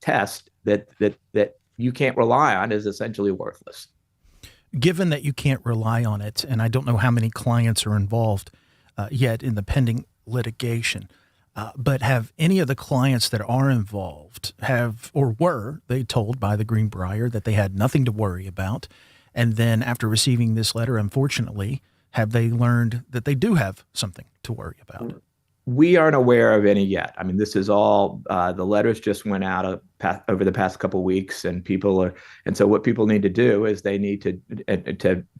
test that you can't rely on is essentially worthless. Given that you can't rely on it, and I don't know how many clients are involved yet in the litigation, but have any of the clients that are involved were they told by the Greenbrier that they had nothing to worry about? And then after receiving this letter, unfortunately, have they learned that they do have something to worry about? We aren't aware of any yet. I mean, this is all, the letters just went out over the past couple of weeks, and so what people need to do is they need to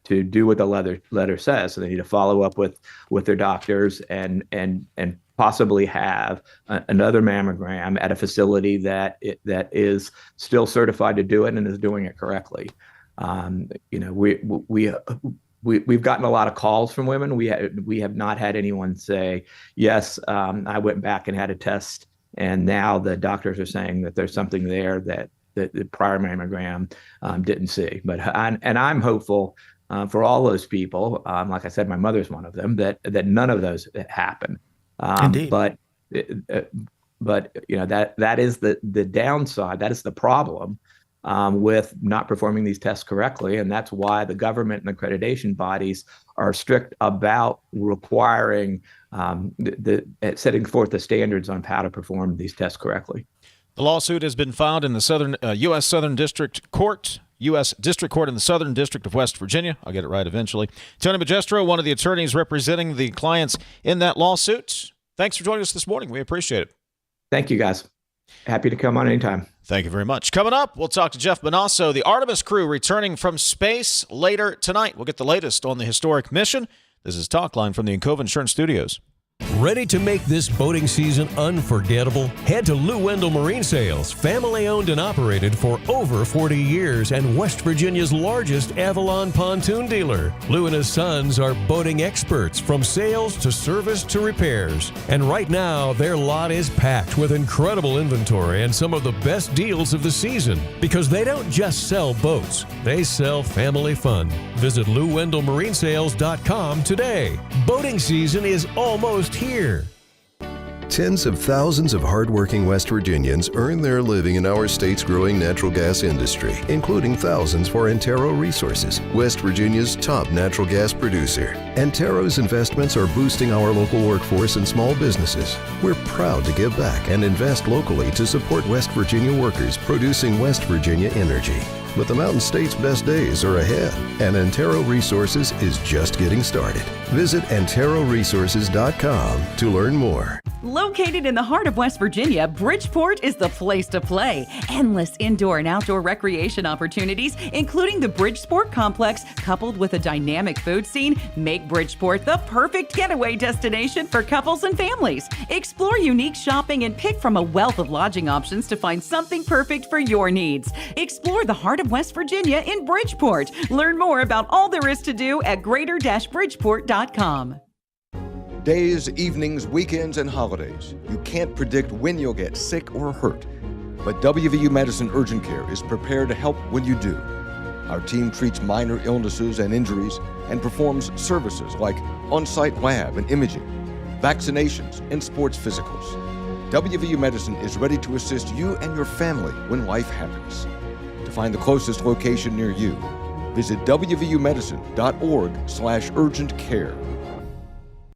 do what the letter says. So they need to follow up with their doctors and possibly have another mammogram at a facility that is still certified to do it and is doing it correctly. We've gotten a lot of calls from women. We have not had anyone say, yes, I went back and had a test, and now the doctors are saying that there's something there that the prior mammogram didn't see. But I'm hopeful for all those people. Like I said, my mother's one of them. That none of those happen. Indeed. But that is the downside. That is the problem. With not performing these tests correctly. And that's why the government and accreditation bodies are strict about requiring setting forth the standards on how to perform these tests correctly. The lawsuit has been filed in the U.S. Southern District Court, U.S. District Court in the Southern District of West Virginia. I'll get it right eventually. Tony Majestro, one of the attorneys representing the clients in that lawsuit. Thanks for joining us this morning. We appreciate it. Thank you, guys. Happy to come on anytime. Thank you very much. Coming up, we'll talk to Jeff Monosso, the Artemis crew returning from space later tonight. We'll get the latest on the historic mission. This is Talkline from the Encova Insurance Studios. Ready to make this boating season unforgettable? Head to Lou Wendell Marine Sales, family owned and operated for over 40 years and West Virginia's largest Avalon pontoon dealer. Lou and his sons are boating experts from sales to service to repairs. And right now, their lot is packed with incredible inventory and some of the best deals of the season. Because they don't just sell boats, they sell family fun. Visit LouWendellMarineSales.com today. Boating season is almost here. Tens of thousands of hardworking West Virginians earn their living in our state's growing natural gas industry, including thousands for Antero Resources, West Virginia's top natural gas producer. Antero's investments are boosting our local workforce and small businesses. We're proud to give back and invest locally to support West Virginia workers producing West Virginia energy. But the Mountain State's best days are ahead, and Antero Resources is just getting started. Visit AnteroResources.com to learn more. Located in the heart of West Virginia, Bridgeport is the place to play. Endless indoor and outdoor recreation opportunities, including the Bridgeport Complex, coupled with a dynamic food scene, make Bridgeport the perfect getaway destination for couples and families. Explore unique shopping and pick from a wealth of lodging options to find something perfect for your needs. Explore the heart of West Virginia in Bridgeport. Learn more about all there is to do at greater-bridgeport.com. Days, evenings, weekends, and holidays. You can't predict when you'll get sick or hurt. But WVU Medicine Urgent Care is prepared to help when you do. Our team treats minor illnesses and injuries and performs services like on-site lab and imaging, vaccinations, and sports physicals. WVU Medicine is ready to assist you and your family when life happens. To find the closest location near you, visit wvumedicine.org/urgent care.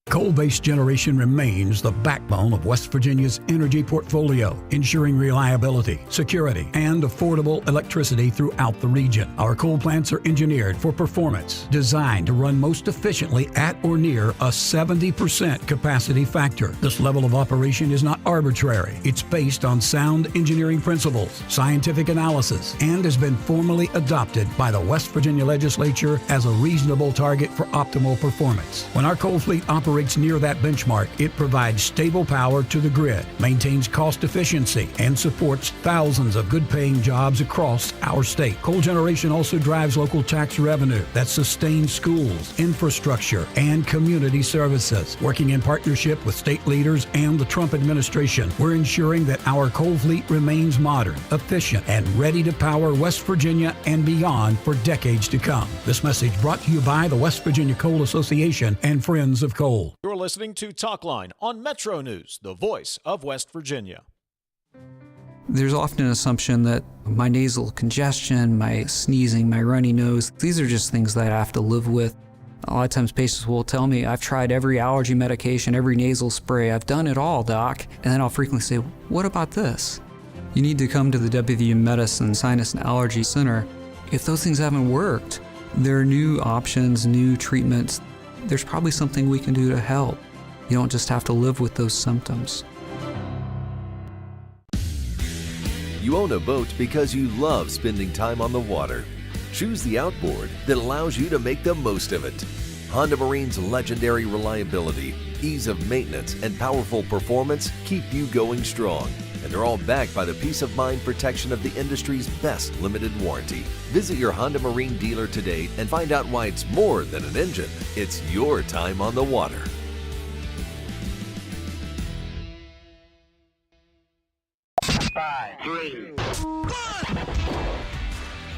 Coal-based generation remains the backbone of West Virginia's energy portfolio, ensuring reliability, security, and affordable electricity throughout the region. Our coal plants are engineered for performance, designed to run most efficiently at or near a 70% capacity factor. This level of operation is not arbitrary. It's based on sound engineering principles, scientific analysis, and has been formally adopted by the West Virginia Legislature as a reasonable target for optimal performance. When our coal fleet operates near that benchmark, it provides stable power to the grid, maintains cost efficiency, and supports thousands of good-paying jobs across our state. Coal generation also drives local tax revenue that sustains schools, infrastructure, and community services. Working in partnership with state leaders and the Trump administration, we're ensuring that our coal fleet remains modern, efficient, and ready to power West Virginia and beyond for decades to come. This message brought to you by the West Virginia Coal Association and Friends of Coal. You're listening to Talkline on Metro News, the voice of West Virginia. There's often an assumption that my nasal congestion, my sneezing, my runny nose, these are just things that I have to live with. A lot of times patients will tell me, I've tried every allergy medication, every nasal spray, I've done it all, doc. And then I'll frequently say, what about this? You need to come to the WVU Medicine Sinus and Allergy Center. If those things haven't worked, there are new options, new treatments. There's probably something we can do to help. You don't just have to live with those symptoms. You own a boat because you love spending time on the water. Choose the outboard that allows you to make the most of it. Honda Marine's legendary reliability, ease of maintenance, and powerful performance keep you going strong. And they're all backed by the peace of mind protection of the industry's best limited warranty. Visit your Honda Marine dealer today and find out why it's more than an engine. It's your time on the water.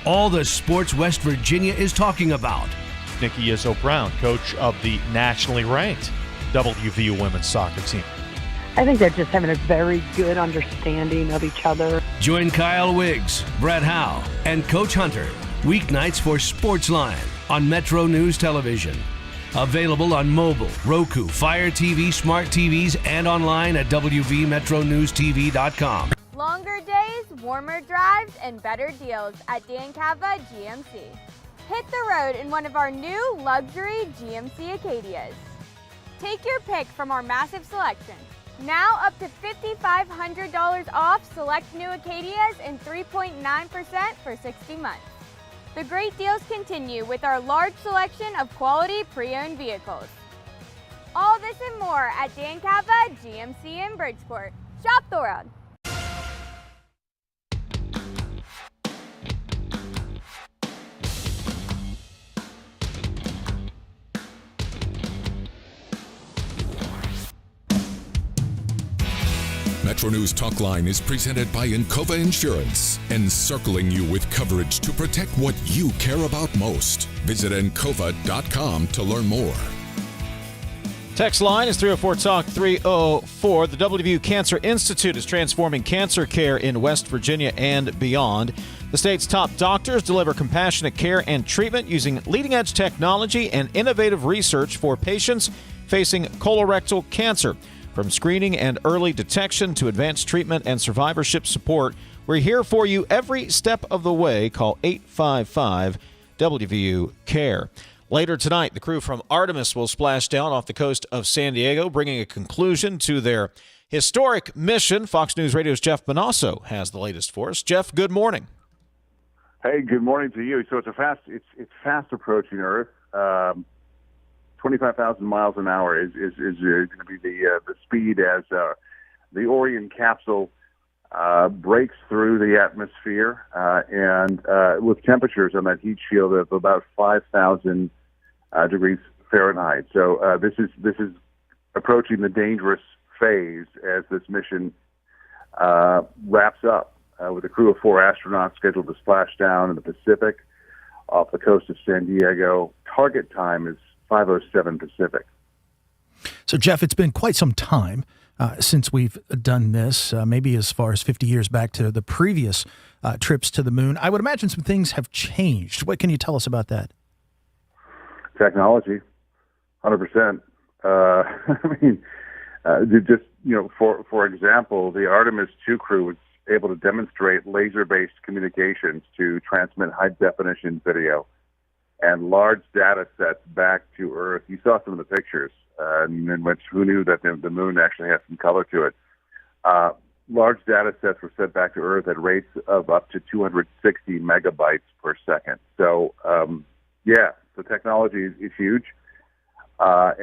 All the sports West Virginia is talking about. Nikki Izzo-Brown, coach of the nationally ranked WVU women's soccer team. I think they're just having a very good understanding of each other. Join Kyle Wiggs, Brett Howe, and Coach Hunter weeknights for Sportsline on Metro News Television. Available on mobile, Roku, Fire TV, smart TVs, and online at WVMetroNewsTV.com. Longer days, warmer drives, and better deals at Dan Cava GMC. Hit the road in one of our new luxury GMC Acadias. Take your pick from our massive selection. Now up to $5,500 off select new Acadias and 3.9% for 60 months. The great deals continue with our large selection of quality pre-owned vehicles. All this and more at Dan Cava GMC in Bridgeport. Shop the world. Metro News Talkline is presented by Encova Insurance, encircling you with coverage to protect what you care about most. Visit Encova.com to learn more. Text line is 304-TALK-304. The WVU Cancer Institute is transforming cancer care in West Virginia and beyond. The state's top doctors deliver compassionate care and treatment using leading-edge technology and innovative research for patients facing colorectal cancer. From screening and early detection to advanced treatment and survivorship support, we're here for you every step of the way. Call 855-WVU-CARE. Later tonight, the crew from Artemis will splash down off the coast of San Diego, bringing a conclusion to their historic mission. Fox News Radio's Jeff Monosso has the latest for us. Jeff, good morning. Hey, good morning to you. So it's fast approaching Earth. 25,000 miles an hour is going to be the speed as the Orion capsule breaks through the atmosphere, and with temperatures on that heat shield of about 5,000 degrees Fahrenheit. So this is approaching the dangerous phase as this mission wraps up with a crew of 4 astronauts scheduled to splash down in the Pacific off the coast of San Diego. Target time is 5:07 Pacific. So, Jeff, it's been quite some time since we've done this, maybe as far as 50 years back to the previous trips to the moon. I would imagine some things have changed. What can you tell us about that? Technology, 100%. For example, the Artemis 2 crew was able to demonstrate laser-based communications to transmit high-definition video and large data sets back to Earth. You saw some of the pictures, in which who knew that the moon actually has some color to it. Large data sets were sent back to Earth at rates of up to 260 megabytes per second. So, the technology is huge. But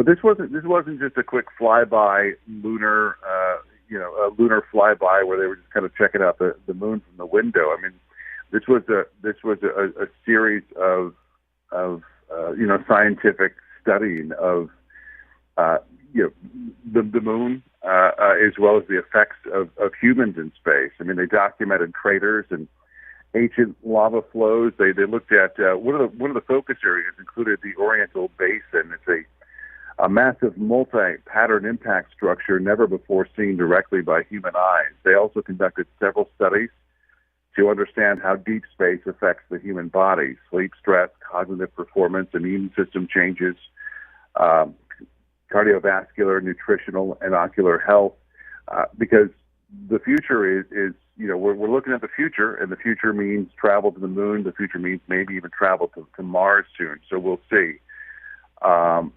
this wasn't just a quick flyby lunar, a lunar flyby where they were just kind of checking out the moon from the window. I mean, this was a series of scientific studying of the moon as well as the effects of humans in space. I mean, they documented craters and ancient lava flows. They looked at one of the focus areas included the Oriental Basin. It's a massive multi-pattern impact structure never before seen directly by human eyes. They also conducted several studies to understand how deep space affects the human body: sleep, stress, cognitive performance, immune system changes, cardiovascular, nutritional, and ocular health. Because the future is we're looking at the future, and the future means travel to the moon. The future means maybe even travel to Mars soon. So we'll see. The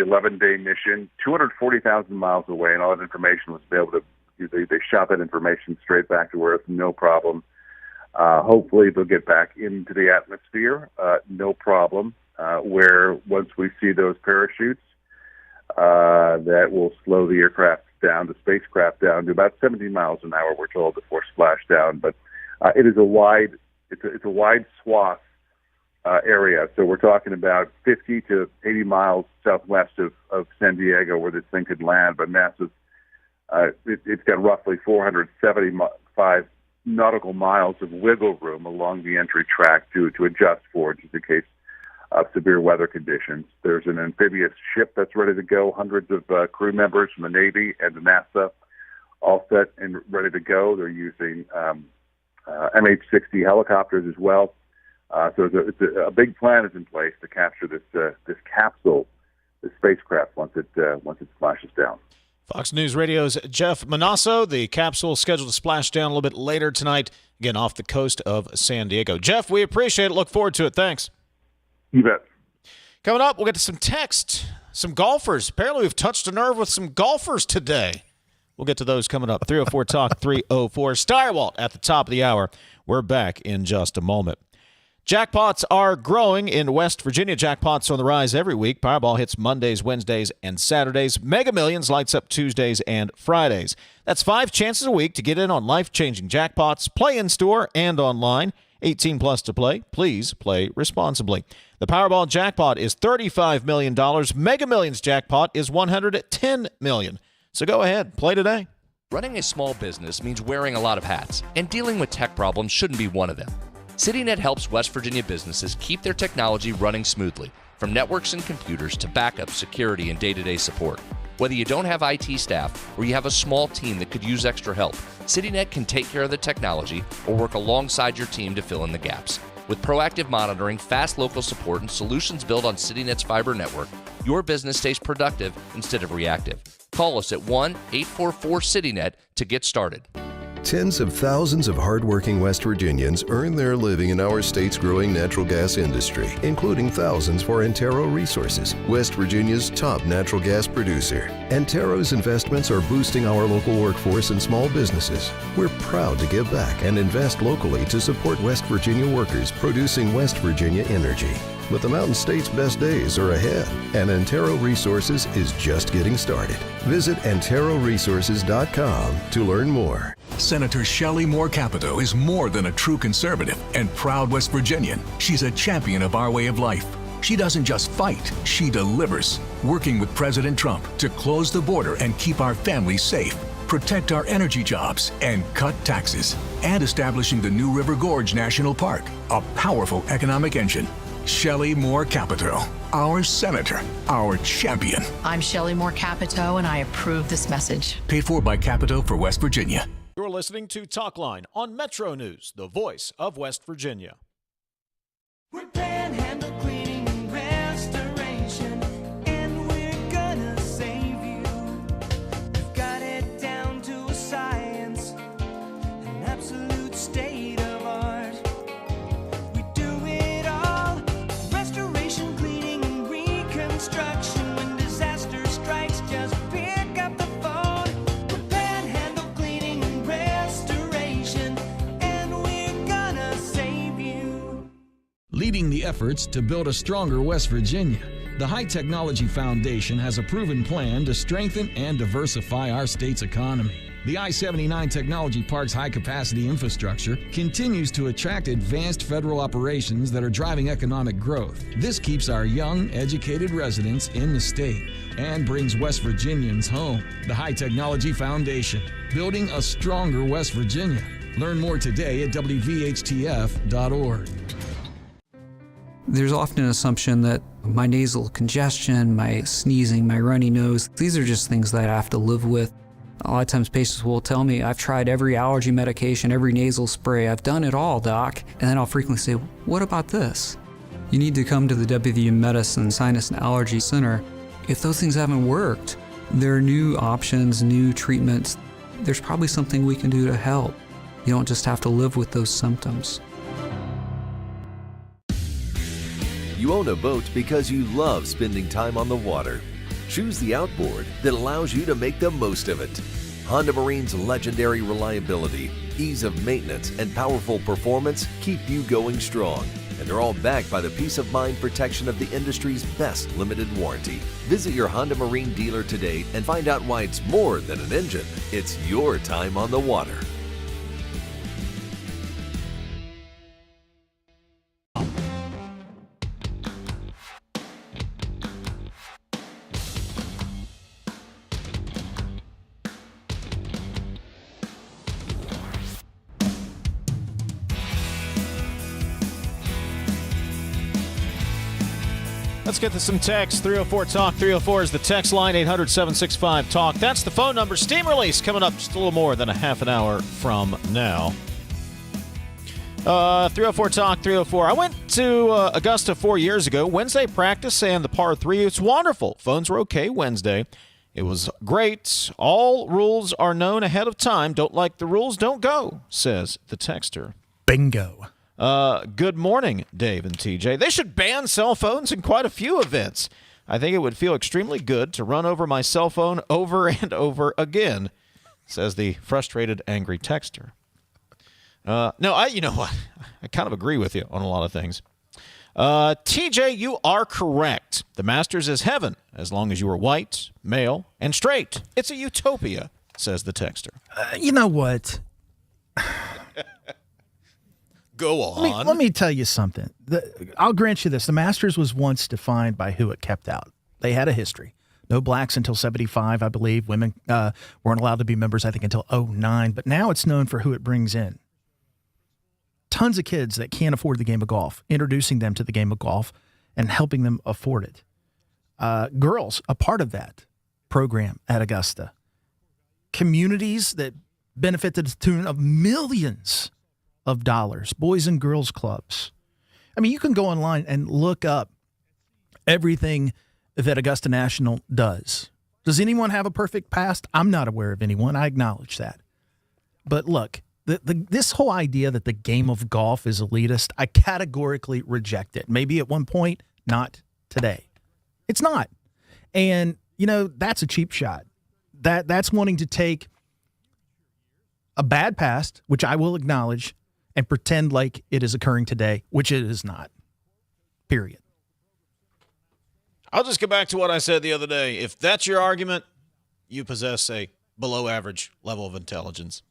11-day mission, 240,000 miles away, and all that information was able to. They shot that information straight back to Earth, no problem. Hopefully they'll get back into the atmosphere, no problem. Where once we see those parachutes, that will slow the spacecraft down to about 17 miles an hour, we're told, before splashdown. But it is a wide swath area. So we're talking about 50 to 80 miles southwest of San Diego where this thing could land. But NASA's it's got roughly 475 nautical miles of wiggle room along the entry track to adjust for, just in case of severe weather conditions. There's an amphibious ship that's ready to go, hundreds of crew members from the Navy and the NASA, all set and ready to go. They're using MH-60 helicopters as well. So a big plan is in place to capture this capsule, this spacecraft, once it splashes down. Fox News Radio's Jeff Monosso. The capsule scheduled to splash down a little bit later tonight, again off the coast of San Diego. Jeff, we appreciate it. Look forward to it. Thanks. You bet. Coming up, we'll get to some text, some golfers. Apparently, we've touched a nerve with some golfers today. We'll get to those coming up. 304 Talk 304. Stirewalt at the top of the hour. We're back in just a moment. Jackpots are growing in West Virginia. Jackpots are on the rise every week. Powerball hits Mondays, Wednesdays, and Saturdays. Mega Millions lights up Tuesdays and Fridays. That's 5 chances a week to get in on life-changing jackpots. Play in-store and online. 18 plus to play. Please play responsibly. The Powerball jackpot is $35 million. Mega Millions jackpot is $110 million. So go ahead, play today. Running a small business means wearing a lot of hats, and dealing with tech problems shouldn't be one of them. CityNet helps West Virginia businesses keep their technology running smoothly, from networks and computers to backup, security, and day-to-day support. Whether you don't have IT staff or you have a small team that could use extra help, CityNet can take care of the technology or work alongside your team to fill in the gaps. With proactive monitoring, fast local support, and solutions built on CityNet's fiber network, your business stays productive instead of reactive. Call us at 1-844-CityNet to get started. Tens of thousands of hardworking West Virginians earn their living in our state's growing natural gas industry, including thousands for Antero Resources, West Virginia's top natural gas producer. Antero's investments are boosting our local workforce and small businesses. We're proud to give back and invest locally to support West Virginia workers producing West Virginia energy. But the Mountain State's best days are ahead, and Antero Resources is just getting started. Visit AnteroResources.com to learn more. Senator Shelley Moore Capito is more than a true conservative and proud West Virginian. She's a champion of our way of life. She doesn't just fight, she delivers, working with President Trump to close the border and keep our families safe, protect our energy jobs, and cut taxes, and establishing the New River Gorge National Park, a powerful economic engine. Shelley Moore Capito, our senator, our champion. I'm Shelley Moore Capito, and I approve this message. Paid for by Capito for West Virginia. You're listening to Talkline on Metro News, the voice of West Virginia. We're Panhandle Cleaning and Restoration, and we're gonna save you. We've got it down to a science, an absolute state of art. We do it all, restoration, cleaning, and reconstruction. When disaster strikes, just pick up the phone. We're Panhandle Cleaning and Restoration, and we're gonna save you. Leading the efforts to build a stronger West Virginia, the High Technology Foundation has a proven plan to strengthen and diversify our state's economy. The I-79 Technology Park's high-capacity infrastructure continues to attract advanced federal operations that are driving economic growth. This keeps our young, educated residents in the state and brings West Virginians home. The High Technology Foundation, building a stronger West Virginia. Learn more today at wvhtf.org. There's often an assumption that my nasal congestion, my sneezing, my runny nose, these are just things that I have to live with. A lot of times patients will tell me, I've tried every allergy medication, every nasal spray, I've done it all, doc. And then I'll frequently say, what about this? You need to come to the WVU Medicine Sinus and Allergy Center. If those things haven't worked, there are new options, new treatments. There's probably something we can do to help. You don't just have to live with those symptoms. You own a boat because you love spending time on the water. Choose the outboard that allows you to make the most of it. Honda Marine's legendary reliability, ease of maintenance, and powerful performance keep you going strong. And they're all backed by the peace of mind protection of the industry's best limited warranty. Visit your Honda Marine dealer today and find out why it's more than an engine. It's your time on the water. Let's get to some text. 304-TALK. 304 is the text line. 800-765-TALK. That's the phone number. Steam release coming up just a little more than a half an hour from now. 304-TALK. 304. I went to Augusta 4 years ago. Wednesday practice and the par 3. It's wonderful. Phones were okay Wednesday. It was great. All rules are known ahead of time. Don't like the rules, don't go, says the texter. Bingo. Good morning, Dave and TJ. They should ban cell phones in quite a few events. I think it would feel extremely good to run over my cell phone over and over again, says the frustrated, angry texter. You know what? I kind of agree with you on a lot of things. TJ, you are correct. The Masters is heaven as long as you are white, male, and straight. It's a utopia, says the texter. You know what? Go on. Let me tell you something. I'll grant you this. The Masters was once defined by who it kept out. They had a history. No blacks until 75, I believe. Women weren't allowed to be members, I think, until 09. But now it's known for who it brings in. Tons of kids that can't afford the game of golf, introducing them to the game of golf and helping them afford it. Girls, a part of that program at Augusta. Communities that benefit to the tune of millions of dollars, boys and girls clubs. I mean, you can go online and look up everything that Augusta National does. Does anyone have a perfect past? I'm not aware of anyone. I acknowledge that. But look, this whole idea that the game of golf is elitist, I categorically reject it. Maybe at one point, not today. It's not. And, that's a cheap shot. That's wanting to take a bad past, which I will acknowledge, and pretend like it is occurring today, which it is not. Period. I'll just get back to what I said the other day. If that's your argument, you possess a below average level of intelligence.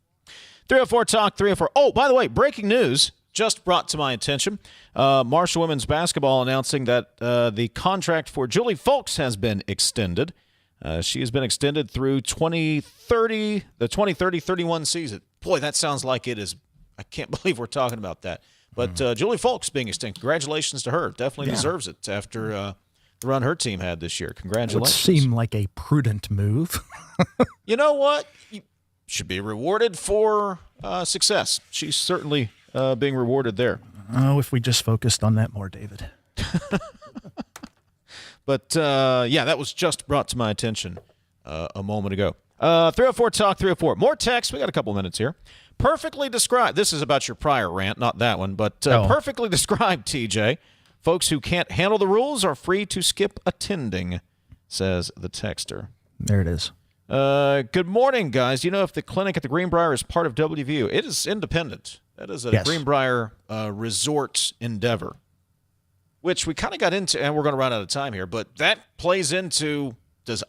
304 Talk 304. Oh, by the way, breaking news just brought to my attention. Marshall women's basketball announcing that the contract for Julie Folks has been extended. She has been extended through 2030, the 2030-31 season. Boy, that sounds like it is. I can't believe we're talking about that. But Julie Folks being extended, congratulations to her. Definitely deserves it after the run her team had this year. Congratulations. It would seem like a prudent move. You know what? You should be rewarded for success. She's certainly being rewarded there. Oh, if we just focused on that more, David. But, that was just brought to my attention a moment ago. 304 Talk 304. More text. We got a couple minutes here. Perfectly described. This is about your prior rant, not that one, but perfectly described, TJ. Folks who can't handle the rules are free to skip attending, says the texter. There it is. Good morning, guys. Do you know if the clinic at the Greenbrier is part of WVU? It is independent. That is a Greenbrier resort endeavor, which we kind of got into, and we're going to run out of time here, but that plays into, does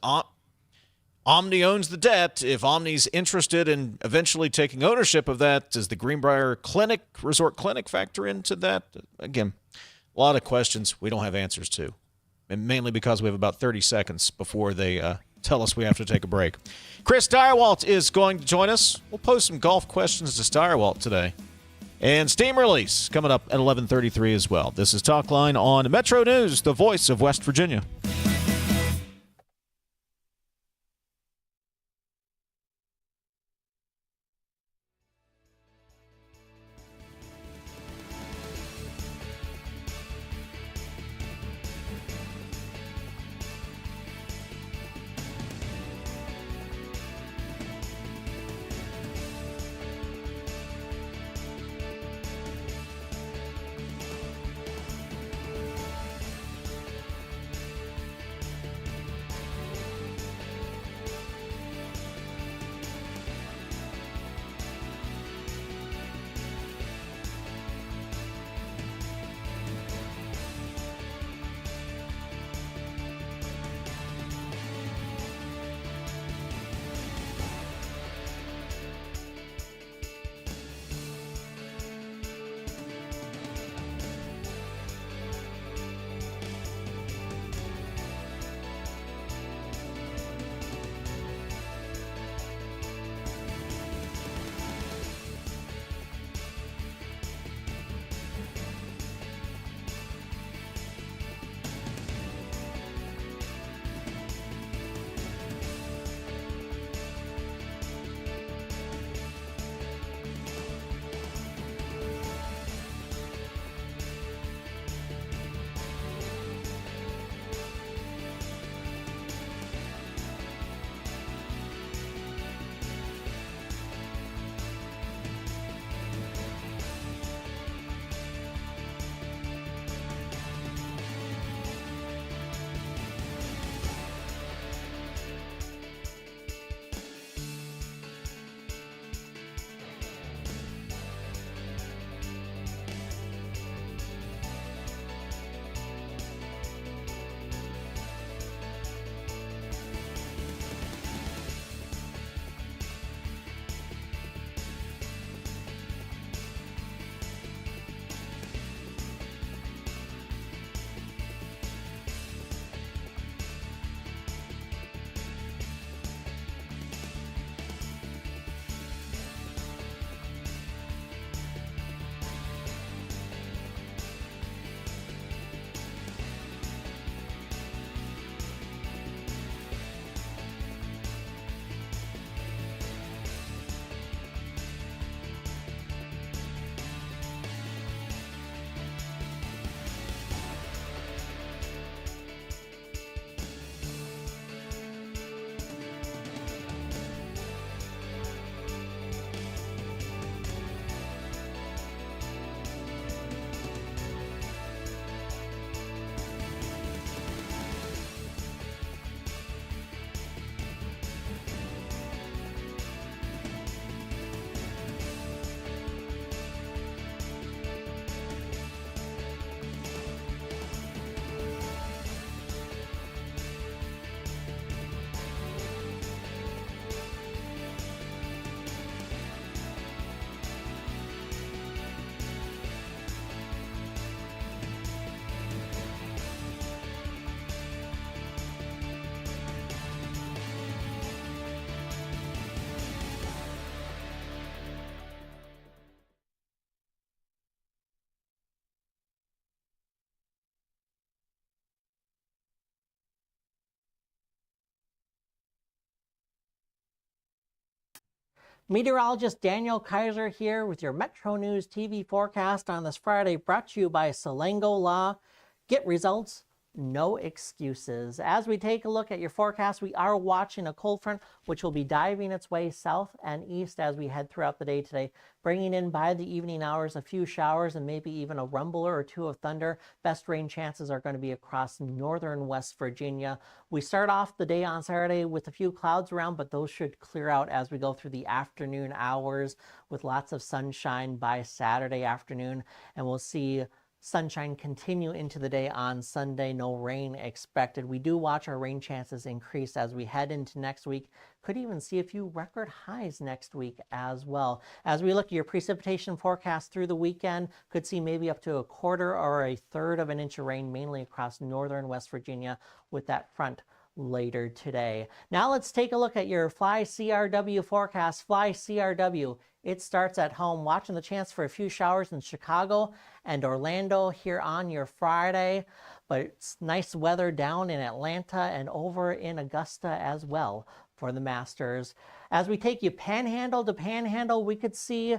Omni owns the debt? If Omni's interested in eventually taking ownership of that, does the Greenbrier resort clinic factor into that? Again, a lot of questions we don't have answers to, and mainly because we have about 30 seconds before they tell us we have to take a break. Chris Stirewalt is going to join us. We'll pose some golf questions to Stirewalt today. And Steam Release coming up at 11:33 as well. This is Talkline on Metro News, the voice of West Virginia. Meteorologist Daniel Kaiser here with your Metro News TV forecast on this Friday, brought to you by Salango Law. Get results, no excuses. As we take a look at your forecast, we are watching a cold front which will be diving its way south and east as we head throughout the day today, bringing in by the evening hours a few showers and maybe even a rumbler or two of thunder. Best rain chances are going to be across northern West Virginia. We start off the day on Saturday with a few clouds around, but those should clear out as we go through the afternoon hours with lots of sunshine by Saturday afternoon, and we'll see sunshine continue into the day on Sunday. No rain expected. We do watch our rain chances increase as we head into next week. Could even see a few record highs next week as well. As we look at your precipitation forecast through the weekend, could see maybe up to a quarter or a third of an inch of rain, mainly across northern West Virginia with that front later today. Now let's take a look at your Fly CRW forecast. Fly CRW, it starts at home, watching the chance for a few showers in Chicago and Orlando here on your Friday, but it's nice weather down in Atlanta and over in Augusta as well for the Masters. As we take you panhandle to panhandle, we could see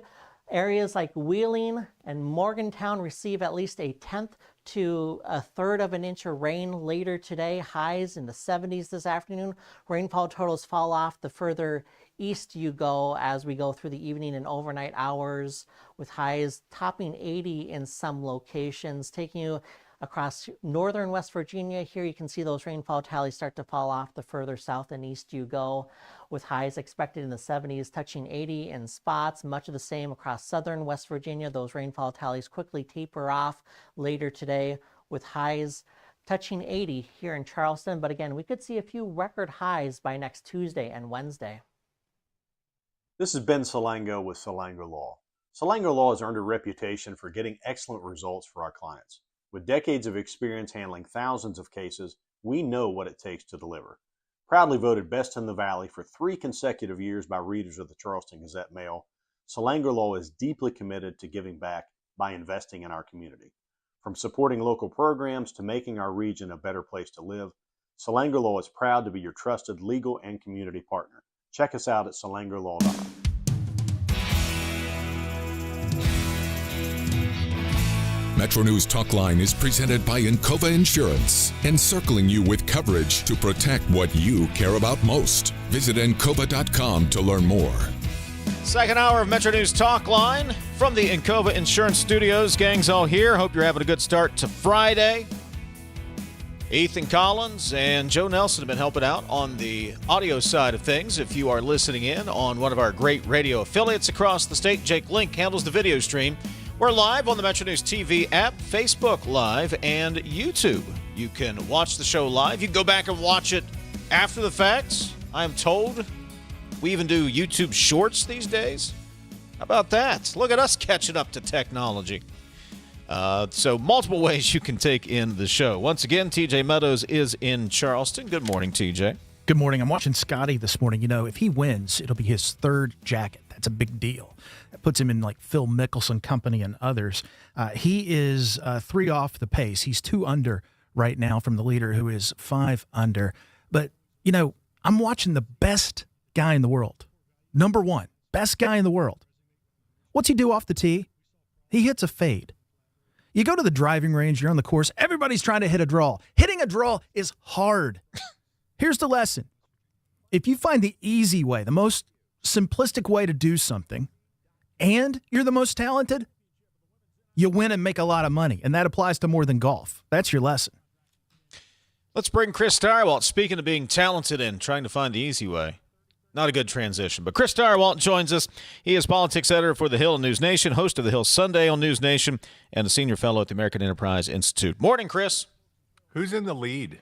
areas like Wheeling and Morgantown receive at least a tenth to a third of an inch of rain later today. Highs in the 70s this afternoon. Rainfall totals fall off the further east you go as we go through the evening and overnight hours, with highs topping 80 in some locations. Taking you across northern West Virginia, here you can see those rainfall tallies start to fall off the further south and east you go, with highs expected in the 70s, touching 80 in spots. Much of the same across southern West Virginia. Those rainfall tallies quickly taper off later today, with highs touching 80 here in Charleston. But again, we could see a few record highs by next Tuesday and Wednesday. This is Ben Salango with Salango Law. Salango Law has earned a reputation for getting excellent results for our clients. With decades of experience handling thousands of cases, we know what it takes to deliver. Proudly voted Best in the Valley for 3 consecutive years by readers of the Charleston Gazette-Mail, Salango Law is deeply committed to giving back by investing in our community. From supporting local programs to making our region a better place to live, Salango Law is proud to be your trusted legal and community partner. Check us out at salangolaw.com. MetroNews Talkline is presented by Encova Insurance, encircling you with coverage to protect what you care about most. Visit Encova.com to learn more. Second hour of MetroNews Talkline from the Encova Insurance Studios. Gang's all here. Hope you're having a good start to Friday. Ethan Collins and Joe Nelson have been helping out on the audio side of things. If you are listening in on one of our great radio affiliates across the state, Jake Link handles the video stream. We're live on the MetroNews TV app, Facebook Live, and YouTube. You can watch the show live. You can go back and watch it after the fact. I am told we even do YouTube Shorts these days. How about that? Look at us catching up to technology. So multiple ways you can take in the show. Once again, TJ Meadows is in Charleston. Good morning, TJ. Good morning. I'm watching Scotty this morning. You know, if he wins, it'll be his 3rd jacket. That's a big deal. That puts him in like Phil Mickelson company and others. He is 3 off the pace. He's 2 under right now from the leader, who is 5 under. But, you know, I'm watching the best guy in the world. Number 1, best guy in the world. What's he do off the tee? He hits a fade. You go to the driving range, you're on the course, everybody's trying to hit a draw. Hitting a draw is hard. Here's the lesson. If you find the easy way, the most simplistic way to do something, and you're the most talented, you win and make a lot of money. And that applies to more than golf. That's your lesson. Let's bring Chris Stirewalt. Speaking of being talented and trying to find the easy way. Not a good transition, but Chris Stirewalt joins us. He is politics editor for The Hill and News Nation, host of The Hill Sunday on News Nation, and a senior fellow at the American Enterprise Institute. Morning, Chris. Who's in the lead?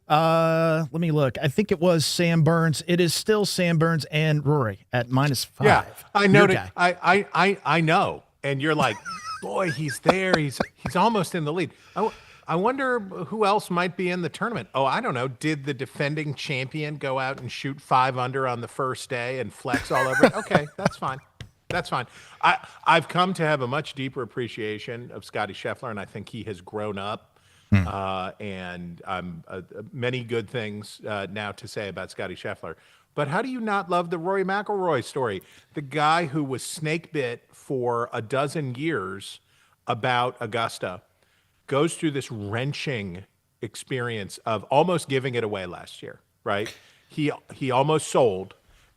Let me look. I think it was Sam Burns. It is still Sam Burns and Rory at -5. Yeah, I know. I know. And you're like, boy, he's there. He's almost in the lead. I wonder who else might be in the tournament. Oh, I don't know. Did the defending champion go out and shoot 5 under on the first day and flex all over it? Okay, that's fine. That's fine. I've come to have a much deeper appreciation of Scotty Scheffler, and I think he has grown up. And many good things now to say about Scotty Scheffler. But how do you not love the Rory McIlroy story? The guy who was snake bit for a dozen years about Augusta goes through this wrenching experience of almost giving it away last year, right? He almost sold,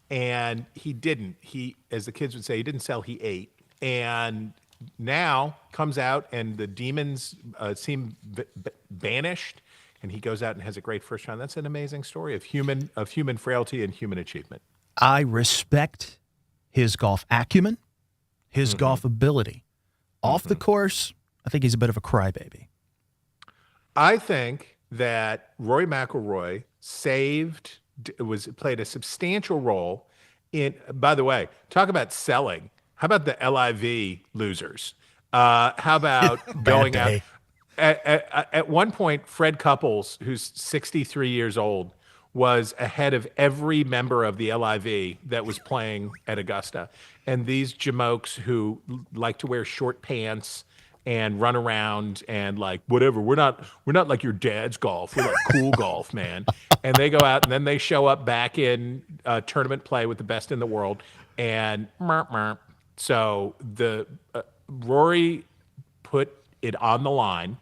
and he didn't. He, as the kids would say, he didn't sell, he ate. And now comes out and the demons seem banished, and he goes out and has a great first round. That's an amazing story of human frailty and human achievement. I respect his golf acumen, his golf ability. Off the course, I think he's a bit of a crybaby. I think that Rory McIlroy played a substantial role in. By the way, talk about selling. How about the LIV losers? How about going out? At one point, Fred Couples, who's 63 years old, was ahead of every member of the LIV that was playing at Augusta. And these jamokes who like to wear short pants and run around and like, whatever, we're not like your dad's golf. We're like cool golf, man. And they go out and then they show up back in tournament play with the best in the world. And so Rory put it on the line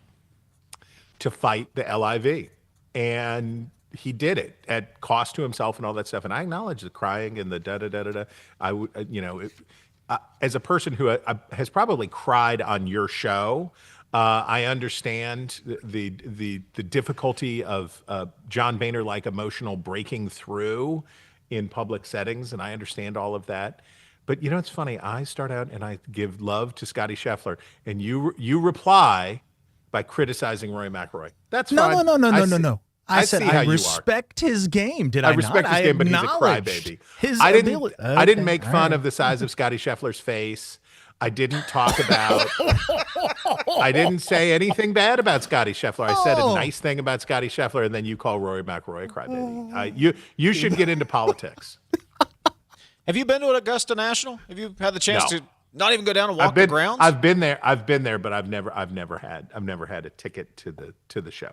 to fight the LIV, and he did it at cost to himself and all that stuff. And I acknowledge the crying and the da-da-da-da-da. I would, as a person who has probably cried on your show, I understand the difficulty of John Boehner-like emotional breaking through in public settings, and I understand all of that. But it's funny. I start out and I give love to Scotty Scheffler, and you reply by criticizing Rory McIlroy. That's fine. No. I said I respect his game. Did I not? I respect his game, but he's a crybaby. I didn't make fun of the size of Scotty Scheffler's face. I didn't talk about. I didn't say anything bad about Scotty Scheffler. I said a nice thing about Scotty Scheffler, and then you call Rory McIlroy a crybaby. You should get into politics. Have you been to an Augusta National? Have you had the chance to not even go down and walk the grounds? I've been there, but I've never had a ticket to the show.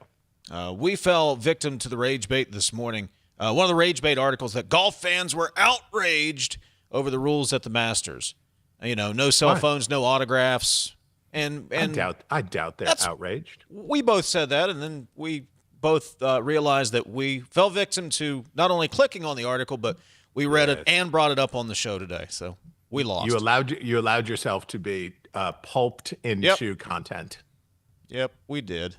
We fell victim to the rage bait this morning. One of the rage bait articles that golf fans were outraged over the rules at the Masters. No cell phones, no autographs, and I doubt they're outraged. We both said that, and then we both realized that we fell victim to not only clicking on the article, but we read it and brought it up on the show today. So we lost. You allowed yourself to be pulped into content. Yep, we did.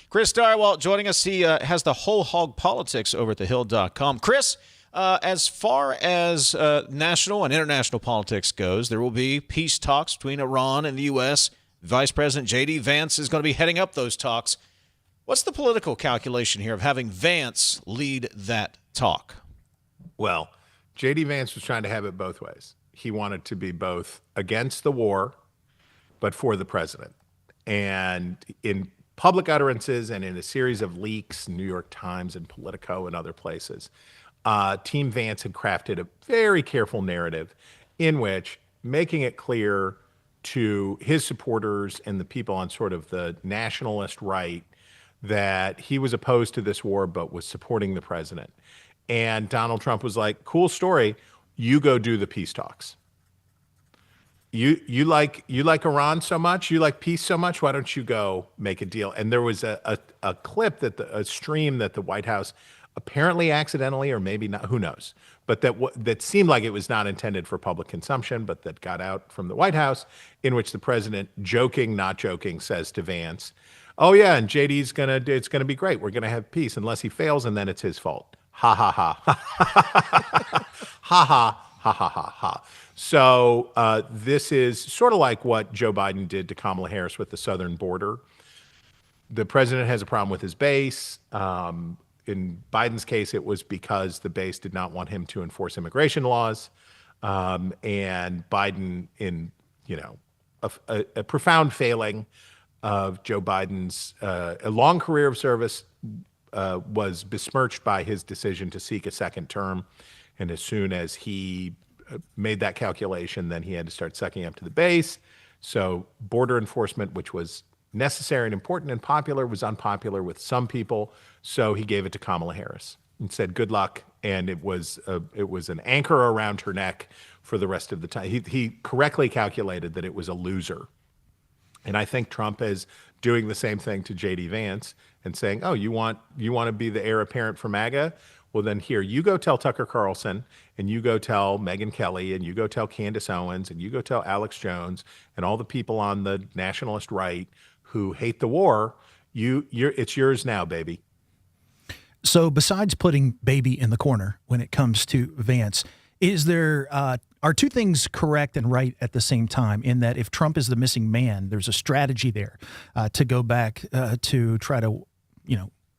Chris Stirewalt joining us. He has the whole hog politics over at thehill.com. Chris, as far as national and international politics goes, there will be peace talks between Iran and the U.S. Vice President J.D. Vance is going to be heading up those talks. What's the political calculation here of having Vance lead that talk? Well, J.D. Vance was trying to have it both ways. He wanted to be both against the war, but for the president. And in public utterances and in a series of leaks, New York Times and Politico and other places, Team Vance had crafted a very careful narrative in which making it clear to his supporters and the people on sort of the nationalist right that he was opposed to this war but was supporting the president. And Donald Trump was like, cool story, you go do the peace talks. You like Iran so much, you like peace so much, why don't you go make a deal? And there was a clip a stream that the White House apparently accidentally, or maybe not, who knows, but that seemed like it was not intended for public consumption, but that got out from the White House, in which the president, joking, not joking, says to Vance, oh yeah, and JD's it's gonna be great. We're gonna have peace unless he fails, and then it's his fault. Ha ha ha. Ha ha ha ha ha ha. So this is sort of like what Joe Biden did to Kamala Harris with the southern border. The president has a problem with his base. In Biden's case, it was because the base did not want him to enforce immigration laws. And Biden, in a profound failing of Joe Biden's a long career of service, was besmirched by his decision to seek a second term. And as soon as he made that calculation, then he had to start sucking up to the base. So border enforcement, which was necessary and important and popular, was unpopular with some people. So he gave it to Kamala Harris. and said, good luck. And it was an anchor around her neck for the rest of the time. He correctly calculated that it was a loser. And I think Trump is doing the same thing to J.D. Vance and saying, oh, you want to be the heir apparent for MAGA? Well, then here, you go tell Tucker Carlson, and you go tell Megyn Kelly, and you go tell Candace Owens, and you go tell Alex Jones, and all the people on the nationalist right who hate the war, it's yours now, baby. So besides putting baby in the corner when it comes to Vance, is there are two things correct and right at the same time, in that if Trump is the missing man, there's a strategy there to go back to try to,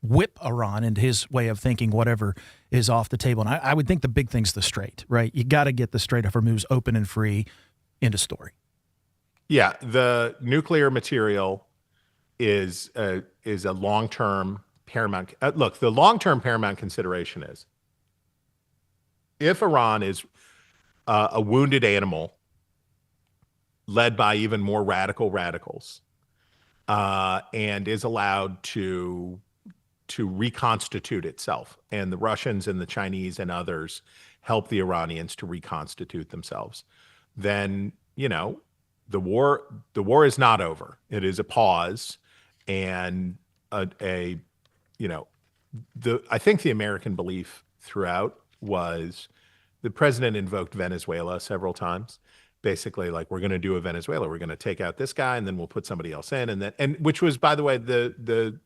whip Iran into his way of thinking, whatever is off the table. And I would think the big thing's the Strait, right? You got to get the Strait of Hormuz open and free. End of story. Yeah, the nuclear material is a long-term paramount. Look, the long-term paramount consideration is, if Iran is a wounded animal led by even more radicals and is allowed to reconstitute itself, and the Russians and the Chinese and others help the Iranians to reconstitute themselves, then, the war is not over. It is a pause, and I think the American belief throughout was, the president invoked Venezuela several times, basically like, we're going to do a Venezuela, we're going to take out this guy and then we'll put somebody else in, and which was, by the way, the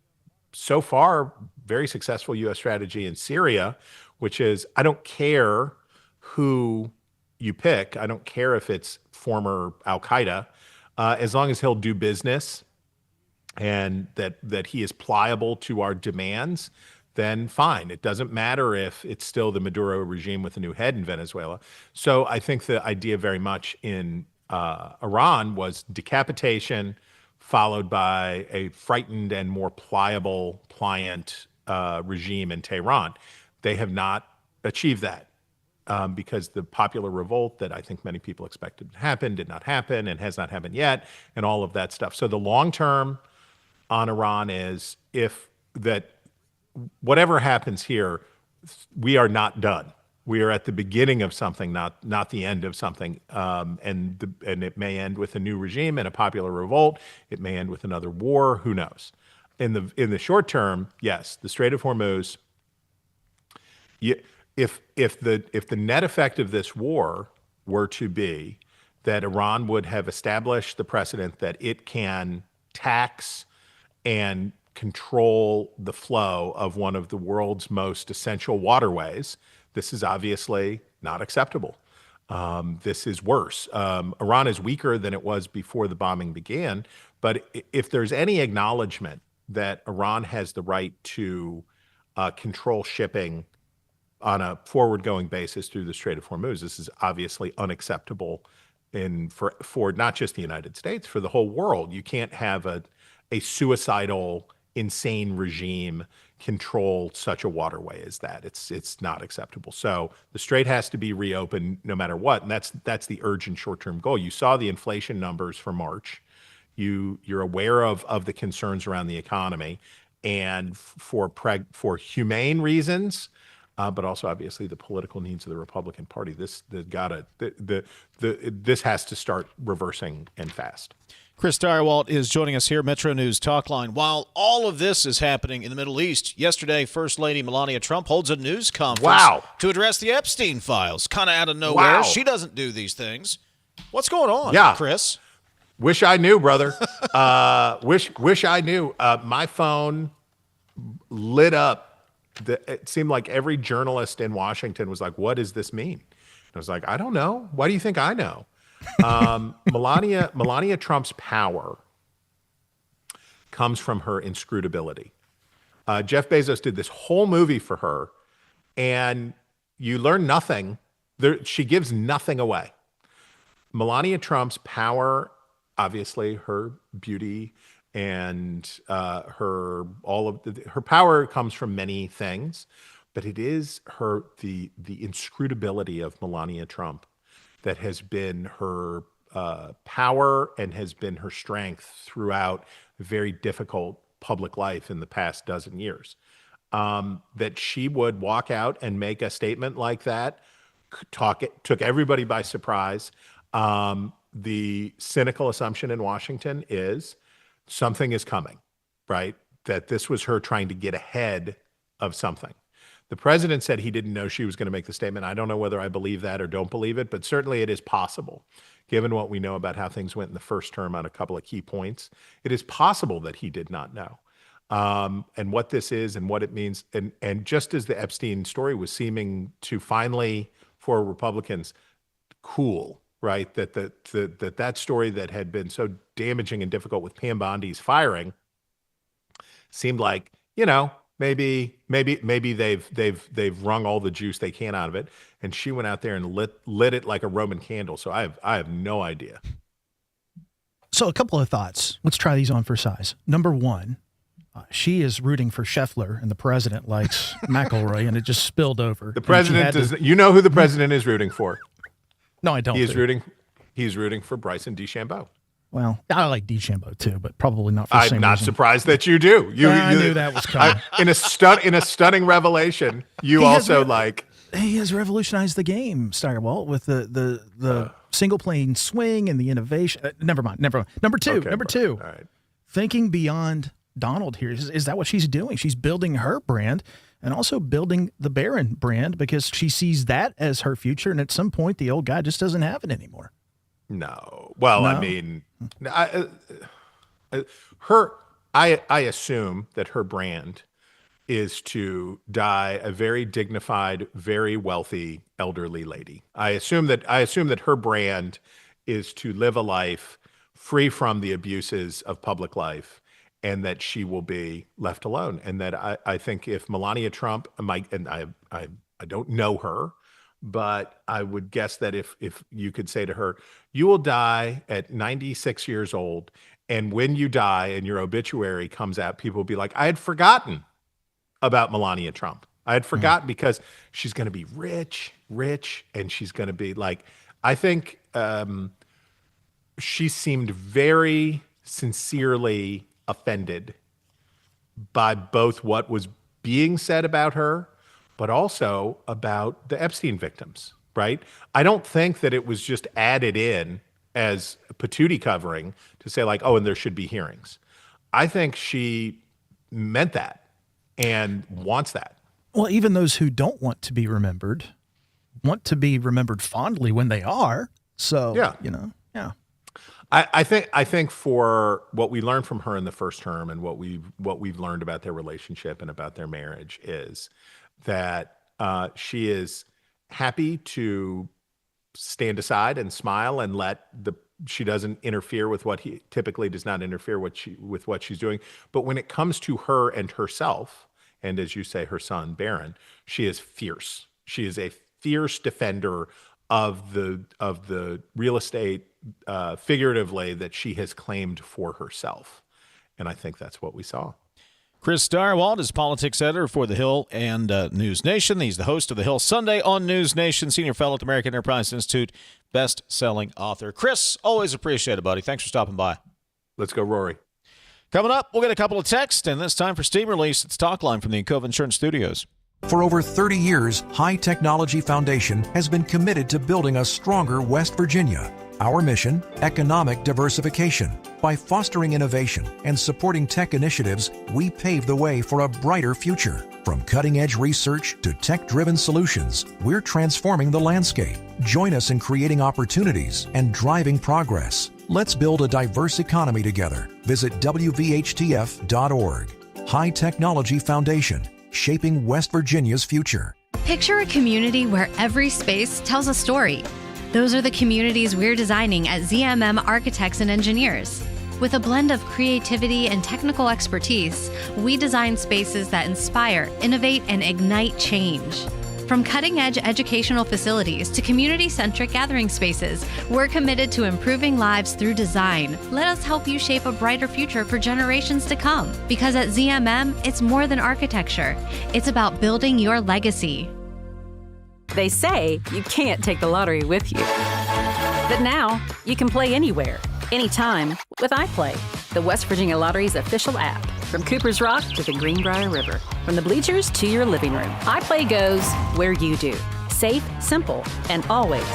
so far very successful U.S. strategy in Syria, which is, I don't care who you pick, I don't care if it's former Al-Qaeda, as long as he'll do business and that he is pliable to our demands, then fine. It doesn't matter if it's still the Maduro regime with a new head in Venezuela. So I think the idea very much in Iran was decapitation, followed by a frightened and more pliant regime in Tehran. They have not achieved that because the popular revolt that I think many people expected to happen did not happen and has not happened yet, and all of that stuff. So the long term on Iran is, whatever happens here, we are not done. We are at the beginning of something, not the end of something. And it may end with a new regime and a popular revolt. It may end with another war. Who knows? In the short term, yes, the Strait of Hormuz. If the net effect of this war were to be that Iran would have established the precedent that it can tax and control the flow of one of the world's most essential waterways, this is obviously not acceptable. This is worse. Iran is weaker than it was before the bombing began, but if there's any acknowledgement that Iran has the right to control shipping on a forward-going basis through the Strait of Hormuz, this is obviously unacceptable for not just the United States, for the whole world. You can't have a suicidal, insane regime control such a waterway as that. It's not acceptable. So the strait has to be reopened no matter what, and that's the urgent short-term goal. You saw the inflation numbers for March. You're aware of the concerns around the economy, and for humane reasons, but also obviously the political needs of the Republican Party, this has to start reversing and fast. Chris Stirewalt is joining us here, Metro News Talkline. While all of this is happening in the Middle East, yesterday, First Lady Melania Trump holds a news conference to address the Epstein files, kind of out of nowhere. Wow. She doesn't do these things. What's going on, Chris? Wish I knew, brother. Wish I knew. My phone lit up. It seemed like every journalist in Washington was like, what does this mean? I was like, I don't know. Why do you think I know? Melania Trump's power comes from her inscrutability. Jeff Bezos did this whole movie for her, and you learn nothing. She gives nothing away. Melania Trump's power, obviously, her beauty and her power comes from many things, but it is the inscrutability of Melania Trump that has been her power and has been her strength throughout a very difficult public life in the past dozen years. that she would walk out and make a statement like that. Took everybody by surprise. The cynical assumption in Washington is something is coming, right? That this was her trying to get ahead of something. The president said he didn't know she was going to make the statement. I don't know whether I believe that or don't believe it, but certainly it is possible, given what we know about how things went in the first term on a couple of key points. It is possible that he did not know. And what this is and what it means. And just as the Epstein story was seeming to finally, for Republicans, cool, right? That story that had been so damaging and difficult with Pam Bondi's firing seemed like, maybe they've wrung all the juice they can out of it. And she went out there and lit it like a Roman candle. So I have no idea. So a couple of thoughts. Let's try these on for size. Number one, she is rooting for Scheffler, and the president likes McElroy, and it just spilled over. The president does. You know who the president is rooting for? No, I don't. He's rooting for Bryson DeChambeau. Well, I like DeChambeau too, but probably not for the same I'm not reason. surprised that you do. I knew that was coming. In a stunning revelation, he has revolutionized the game, Stirewalt, with the single plane swing and the innovation. Never mind. Number two. All right. Thinking beyond Donald here. Is that what she's doing? She's building her brand and also building the Barron brand because she sees that as her future. And at some point, the old guy just doesn't have it anymore. No. Well, no? I mean, I assume that her brand is to die a very dignified, very wealthy, elderly lady. I assume that her brand is to live a life free from the abuses of public life, and that she will be left alone. And that I think if Melania Trump, and I don't know her, but I would guess that if you could say to her, you will die at 96 years old, and when you die and your obituary comes out, people will be like, I had forgotten about Melania Trump. I had forgotten because she's going to be rich, and she's going to be like, I think she seemed very sincerely offended by both what was being said about her, but also about the Epstein victims, right? I don't think that it was just added in as patootie covering to say like, oh, and there should be hearings. I think she meant that and wants that. Well, even those who don't want to be remembered want to be remembered fondly when they are. So, yeah. I think for what we learned from her in the first term and what we've learned about their relationship and about their marriage is that she is happy to stand aside and smile and she doesn't interfere with what he typically does not interfere with what she's doing. But when it comes to her and herself, and as you say, her son Barron, she is fierce. She is a fierce defender of the real estate figuratively that she has claimed for herself. And I think that's what we saw. Chris Stirewalt is politics editor for The Hill and News Nation. He's the host of The Hill Sunday on News Nation, senior fellow at the American Enterprise Institute, best-selling author. Chris, always appreciate it, buddy. Thanks for stopping by. Let's go, Rory. Coming up, we'll get a couple of texts, and this time for Steam Release, it's Talkline from the Encova Insurance Studios. For over 30 years, High Technology Foundation has been committed to building a stronger West Virginia. Our mission, economic diversification. By fostering innovation and supporting tech initiatives, we pave the way for a brighter future. From cutting-edge research to tech-driven solutions, we're transforming the landscape. Join us in creating opportunities and driving progress. Let's build a diverse economy together. Visit WVHTF.org. High Technology Foundation, shaping West Virginia's future. Picture a community where every space tells a story. Those are the communities we're designing at ZMM Architects and Engineers. With a blend of creativity and technical expertise, we design spaces that inspire, innovate, and ignite change. From cutting-edge educational facilities to community-centric gathering spaces, we're committed to improving lives through design. Let us help you shape a brighter future for generations to come. Because at ZMM, it's more than architecture. It's about building your legacy. They say you can't take the lottery with you. But now, you can play anywhere, anytime with iPlay. the West Virginia Lottery's official app. From Cooper's Rock to the Greenbrier River, from the bleachers to your living room, iPlay goes where you do. Safe, simple, and always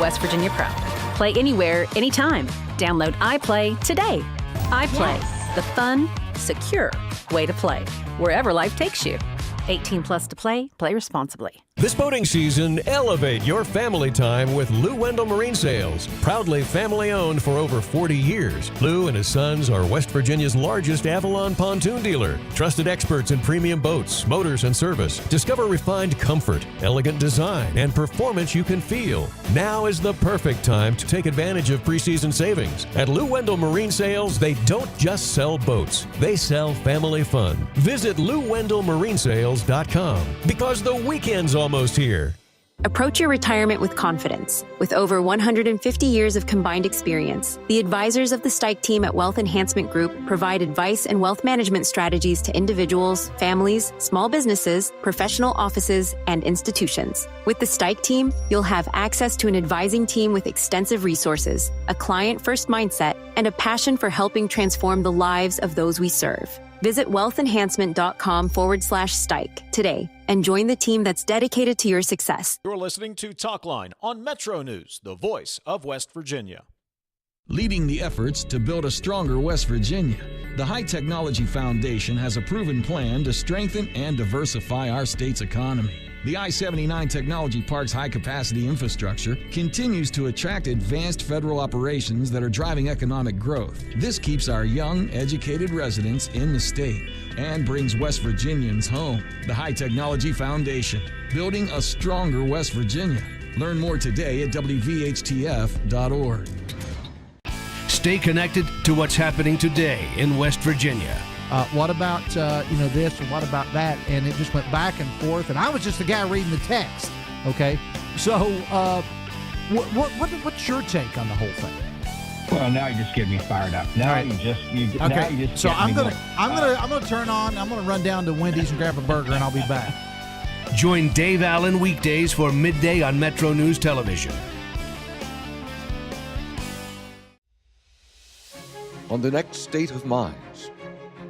West Virginia proud. Play anywhere, anytime. Download iPlay today. iPlay, the fun, secure way to play, wherever life takes you. 18 plus to play. Play responsibly. This boating season, elevate your family time with Lou Wendell Marine Sales. Proudly family-owned for over 40 years, Lou and his sons are West Virginia's largest Avalon pontoon dealer. Trusted experts in premium boats, motors, and service. Discover refined comfort, elegant design, and performance you can feel. Now is the perfect time to take advantage of preseason savings. At Lou Wendell Marine Sales, they don't just sell boats. They sell family fun. Visit LouWendellMarineSales.com because the weekend's almost here. Approach your retirement with confidence. With over 150 years of combined experience, the advisors of the Stike team at Wealth Enhancement Group provide advice and wealth management strategies to individuals, families, small businesses, professional offices, and institutions. With the Stike team, you'll have access to an advising team with extensive resources, a client-first mindset, and a passion for helping transform the lives of those we serve. Visit wealthenhancement.com/Stike today and join the team that's dedicated to your success. You're listening to Talkline on Metro News, the voice of West Virginia. Leading the efforts to build a stronger West Virginia, the High Technology Foundation has a proven plan to strengthen and diversify our state's economy. The I-79 Technology Park's high-capacity infrastructure continues to attract advanced federal operations that are driving economic growth. This keeps our young, educated residents in the state and brings West Virginians home. The High Technology Foundation, building a stronger West Virginia. Learn more today at WVHTF.org. Stay connected to what's happening today in West Virginia. What about this or what about that? And it just went back and forth. And I was just the guy reading the text. Okay, so what's your take on the whole thing? Well, now you just get me fired up. Now right. you just So I'm gonna turn on. I'm gonna run down to Wendy's and grab a burger, and I'll be back. Join Dave Allen weekdays for midday on Metro News Television. On the next State of Minds.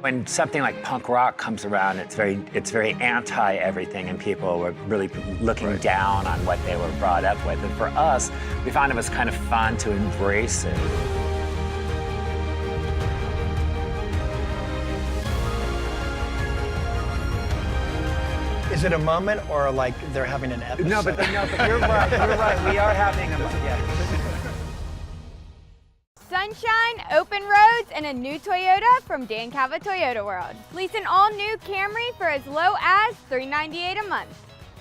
When something like punk rock comes around, it's very anti everything, and people were really looking down on what they were brought up with. And for us, we found it was kind of fun to embrace it. Is it a moment or like they're having an episode? No, but you're right. You're right. We are having a moment. Yeah. Sunshine, open roads, and a new Toyota from Dan Cava Toyota World. Lease an all-new Camry for as low as $398 a month.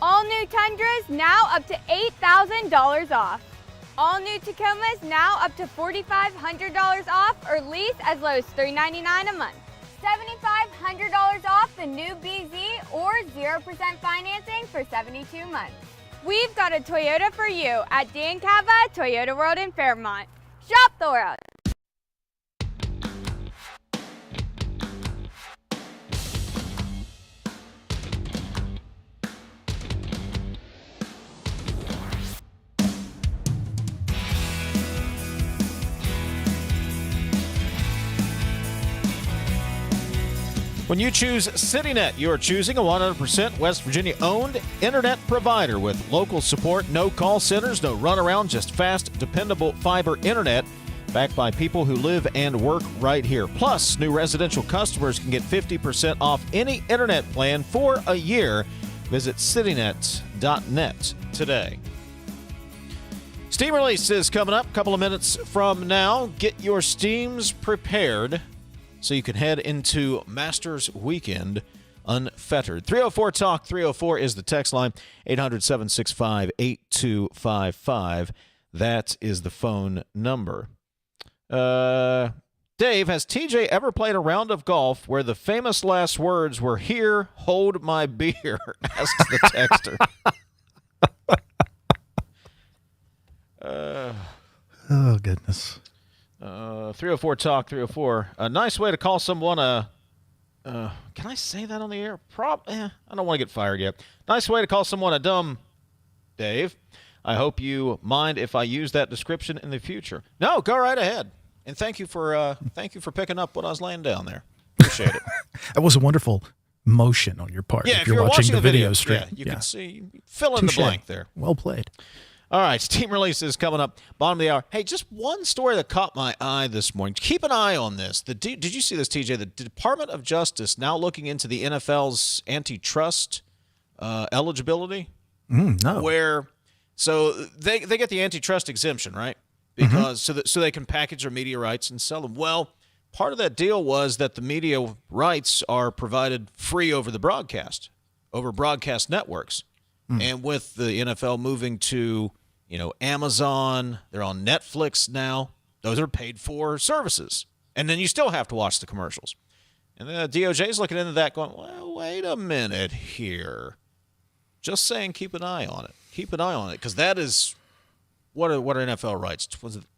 All new Tundras now up to $8,000 off. All new Tacomas now up to $4,500 off, or lease as low as $399 a month. $7,500 off the new BZ or 0% financing for 72 months. We've got a Toyota for you at Dan Cava Toyota World in Fairmont. Shop the world. When you choose CityNet, you are choosing a 100% West Virginia-owned internet provider with local support, no call centers, no runaround, just fast, dependable fiber internet backed by people who live and work right here. Plus, new residential customers can get 50% off any internet plan for a year. Visit citynet.net today. Steam release is coming up a couple of minutes from now. Get your steams prepared so you can head into Masters Weekend unfettered. 304-TALK, 304 is the text line, 800-765-8255. That is the phone number. Dave, has TJ ever played a round of golf where the famous last words were, "Here, hold my beer," asks the texter. Oh, goodness. 304-TALK, 304. A nice way to call someone can I say that on the air? I don't want to get fired yet. Nice way to call someone a dumb Dave. I hope you mind if I use that description in the future. No, go right ahead. And thank you for picking up what I was laying down there. Appreciate it. That was a wonderful motion on your part. Yeah, if you're watching the video stream. Yeah, you can see, fill in the blank there. Well played. All right, Steam releases coming up, bottom of the hour. Hey, just one story that caught my eye this morning. Keep an eye on this. Did you see this, TJ? The Department of Justice now looking into the NFL's antitrust eligibility. No. So they get the antitrust exemption, right? Because so they can package their media rights and sell them. Well, part of that deal was that the media rights are provided free over the broadcast, over broadcast networks. And with the NFL moving to, Amazon, they're on Netflix now. Those are paid for services. And then you still have to watch the commercials. And the DOJ is looking into that going, well, wait a minute here. Just saying, keep an eye on it. Keep an eye on it, because that is what are NFL rights?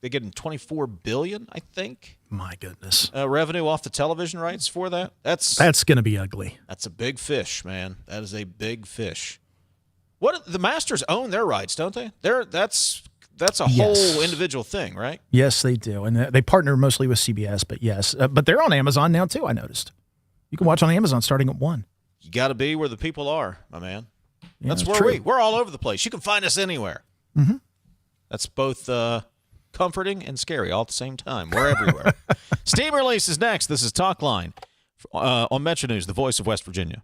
They're getting $24 billion, I think. My goodness. Revenue off the television rights for that. That's going to be ugly. That's a big fish, man. That is a big fish. The Masters own their rights, don't they? That's a whole individual thing, right? Yes, they do, and they partner mostly with CBS. But yes, but they're on Amazon now too. I noticed. You can watch on Amazon starting at 1. You got to be where the people are, my man. Yeah, that's where we're all over the place. You can find us anywhere. That's both comforting and scary all at the same time. We're everywhere. Steam release is next. This is Talkline on Metro News, the voice of West Virginia.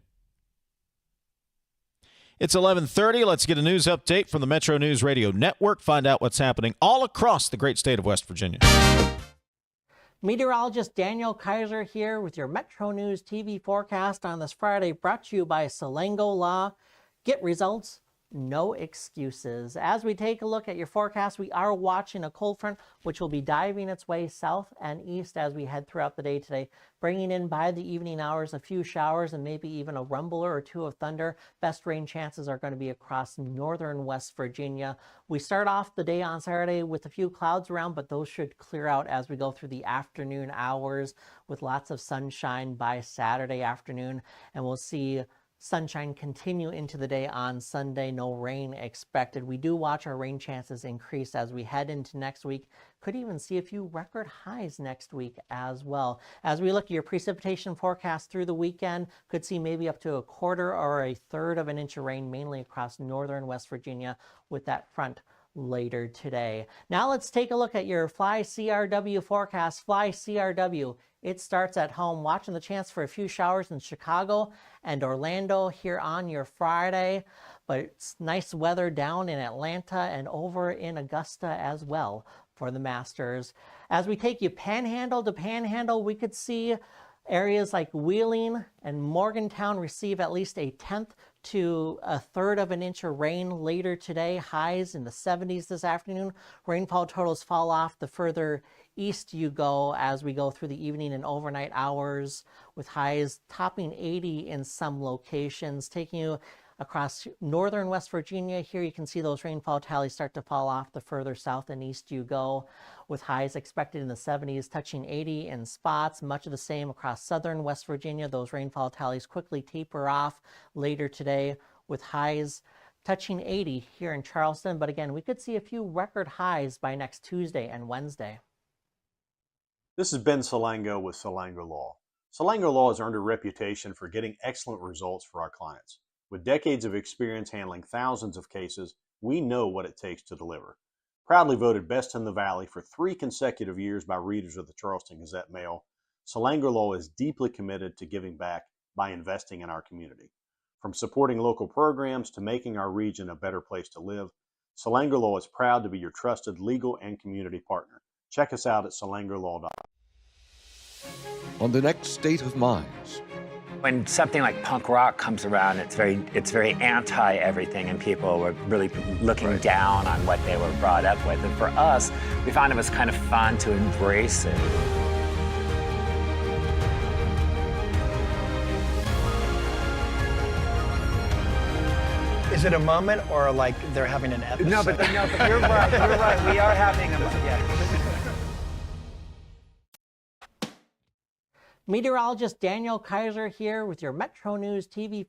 It's 11:30. Let's get a news update from the Metro News Radio Network. Find out what's happening all across the great state of West Virginia. Meteorologist Daniel Kaiser here with your Metro News TV forecast on this Friday, brought to you by Selengo Law. Get results, no excuses. As we take a look at your forecast, we are watching a cold front which will be diving its way south and east as we head throughout the day today, bringing in by the evening hours a few showers and maybe even a rumbler or two of thunder. Best rain chances are going to be across northern West Virginia. We start off the day on Saturday with a few clouds around, but those should clear out as we go through the afternoon hours with lots of sunshine by Saturday afternoon, and we'll see sunshine continue into the day on Sunday. No rain expected. We do watch our rain chances increase as we head into next week. Could even see a few record highs next week as well. As we look at your precipitation forecast through the weekend, could see maybe up to a quarter or a third of an inch of rain, mainly across northern West Virginia with that front later today. Now let's take a look at your Fly CRW forecast. Fly CRW, it starts at home, watching the chance for a few showers in Chicago and Orlando here on your Friday, but it's nice weather down in Atlanta and over in Augusta as well for the Masters. As we take you panhandle to panhandle, we could see areas like Wheeling and Morgantown receive at least a 1/10 to a third of an inch of rain later today. Highs in the 70s this afternoon. Rainfall totals fall off the further east you go as we go through the evening and overnight hours, with highs topping 80 in some locations. Taking you across northern West Virginia, here you can see those rainfall tallies start to fall off the further south and east you go, with highs expected in the 70s, touching 80 in spots. Much of the same across southern West Virginia. Those rainfall tallies quickly taper off later today, with highs touching 80 here in Charleston. But again, we could see a few record highs by next Tuesday and Wednesday. This is Ben Selengo with Selengo Law. Selengo Law has earned a reputation for getting excellent results for our clients. With decades of experience handling thousands of cases, we know what it takes to deliver. Proudly voted best in the Valley for 3 consecutive years by readers of the Charleston Gazette-Mail, Selengo Law is deeply committed to giving back by investing in our community. From supporting local programs to making our region a better place to live, Selengo Law is proud to be your trusted legal and community partner. Check us out at selengolaw.com. On the next State of Minds. When something like punk rock comes around, it's very anti-everything, and people were really looking down on what they were brought up with. And for us, we found it was kind of fun to embrace it. Is it a moment or like they're having an episode? No, but you're right. You're right. We are having a moment. Yeah. Meteorologist Daniel Kaiser here with your Metro News TV.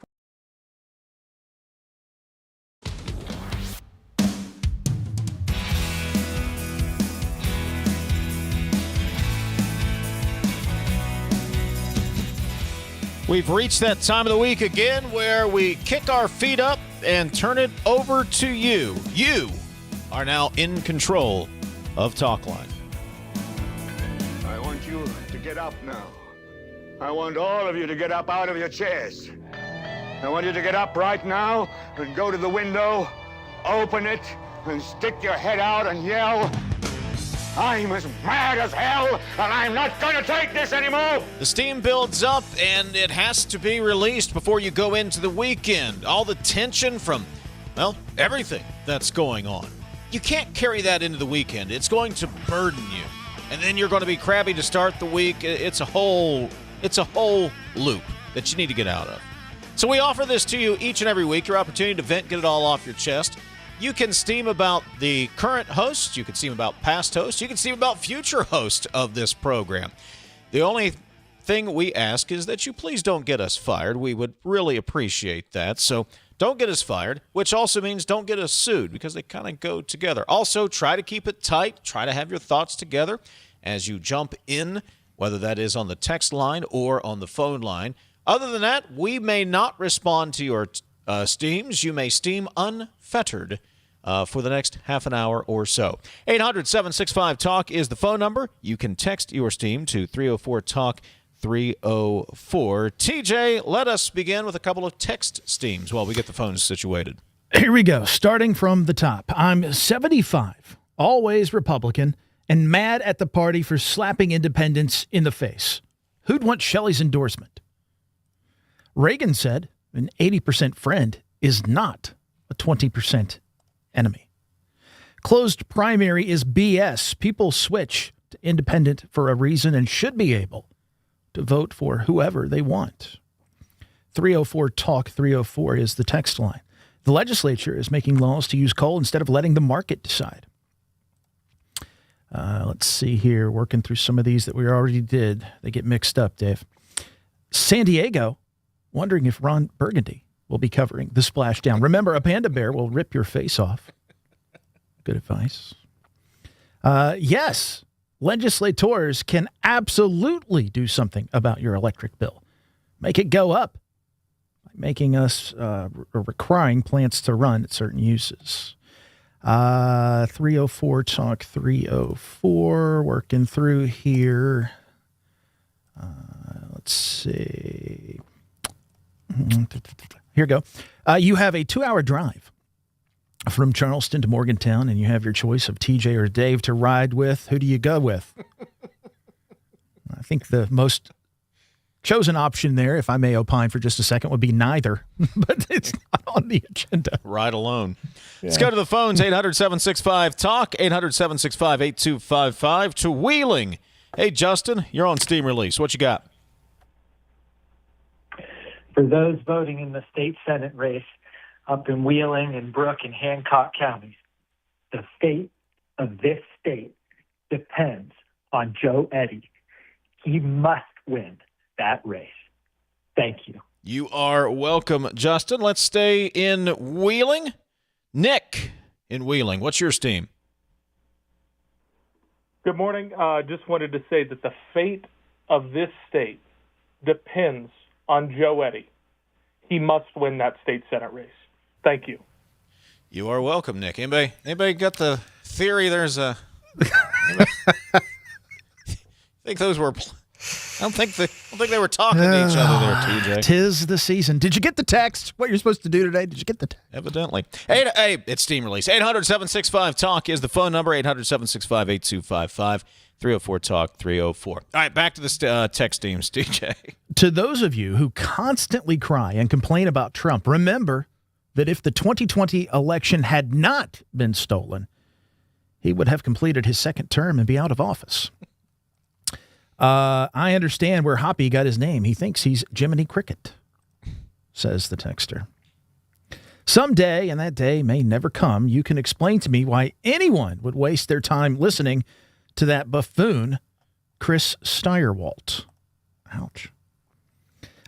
We've reached that time of the week again where we kick our feet up and turn it over to you. You are now in control of Talkline. I want you to get up now. I want all of you to get up out of your chairs. I want you to get up right now and go to the window, open it, and stick your head out and yell, I'm as mad as hell, and I'm not going to take this anymore! The steam builds up, and it has to be released before you go into the weekend. All the tension from, well, everything that's going on. You can't carry that into the weekend. It's going to burden you. And then you're going to be crabby to start the week. It's a whole loop that you need to get out of. So we offer this to you each and every week, your opportunity to vent, get it all off your chest. You can steam about the current host. You can steam about past hosts. You can steam about future hosts of this program. The only thing we ask is that you please don't get us fired. We would really appreciate that. So don't get us fired, which also means don't get us sued, because they kind of go together. Also, try to keep it tight. Try to have your thoughts together as you jump in, whether that is on the text line or on the phone line. Other than that, we may not respond to your steams. You may steam unfettered for the next half an hour or so. 800-765-TALK is the phone number. You can text your steam to 304-TALK 304. TJ, let us begin with a couple of text steams while we get the phones situated. Here we go. Starting from the top. I'm 75, always Republican, and mad at the party for slapping independents in the face. Who'd want Shelley's endorsement? Reagan said an 80% friend is not a 20% enemy. Closed primary is BS. People switch to independent for a reason and should be able to vote for whoever they want. 304-TALK 304 is the text line. The legislature is making laws to use coal instead of letting the market decide. Let's see here. Working through some of these that we already did. They get mixed up, Dave. San Diego, wondering if Ron Burgundy will be covering the splashdown. Remember, a panda bear will rip your face off. Good advice. Yes, legislators can absolutely do something about your electric bill. Make it go up by making us requiring plants to run at certain uses. 304-TALK 304, working through here. Let's see. Here we go. You have a 2-hour drive from Charleston to Morgantown, and you have your choice of TJ or Dave to ride with. Who do you go with? I think the most chosen option there, if I may opine for just a second, would be neither, but it's not on the agenda. Ride alone. Yeah. Let's go to the phones, 800-765-TALK, 800-765-8255, to Wheeling. Hey, Justin, you're on Steam Release. What you got? For those voting in the state Senate race up in Wheeling and Brooke and Hancock counties, the fate of this state depends on Joe Eddy. He must win that race. Thank you. You are welcome, Justin. Let's stay in Wheeling. Nick in Wheeling, what's your steam? Good morning. Just wanted to say that the fate of this state depends on Joe Eddy. He must win that state Senate race. Thank you. You are welcome, Nick. Anybody got the theory there's a... I think those were... I don't think they were talking to each other there, TJ. 'Tis the season. Did you get the text? What you're supposed to do today? Did you get the text? Evidently. Hey, it's Steam Release. 800-765-TALK is the phone number. 800-765-8255. 304-TALK 304. All right, back to the text teams, TJ. To those of you who constantly cry and complain about Trump, remember that if the 2020 election had not been stolen, he would have completed his second term and be out of office. I understand where Hoppy got his name. He thinks he's Jiminy Cricket, says the texter. Someday, and that day may never come, you can explain to me why anyone would waste their time listening to that buffoon, Chris Stirewalt. Ouch.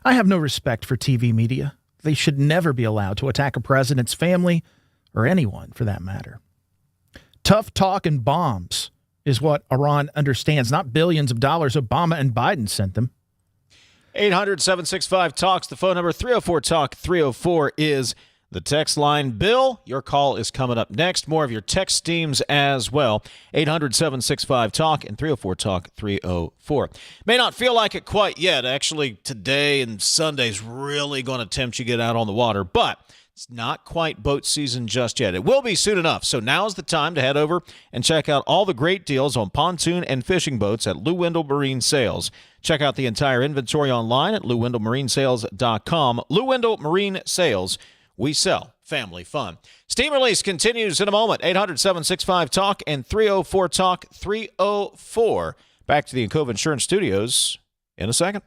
I have no respect for TV media. They should never be allowed to attack a president's family or anyone for that matter. Tough talk and bombs is what Iran understands, not billions of dollars Obama and Biden sent them. 800-765-TALK's the phone number. 304-TALK-304 is the text line. Bill, your call is coming up next. More of your text themes as well. 800-765-TALK and 304-TALK-304. May not feel like it quite yet. Actually, today and Sunday's really going to tempt you to get out on the water, but it's not quite boat season just yet. It will be soon enough, so now's the time to head over and check out all the great deals on pontoon and fishing boats at Lou Wendell Marine Sales. Check out the entire inventory online at LouWendellMarineSales.com. Lou Wendell Marine Sales. We sell family fun. Steam release continues in a moment. 800-765-TALK and 304-TALK-304. Back to the Encova Insurance Studios in a second.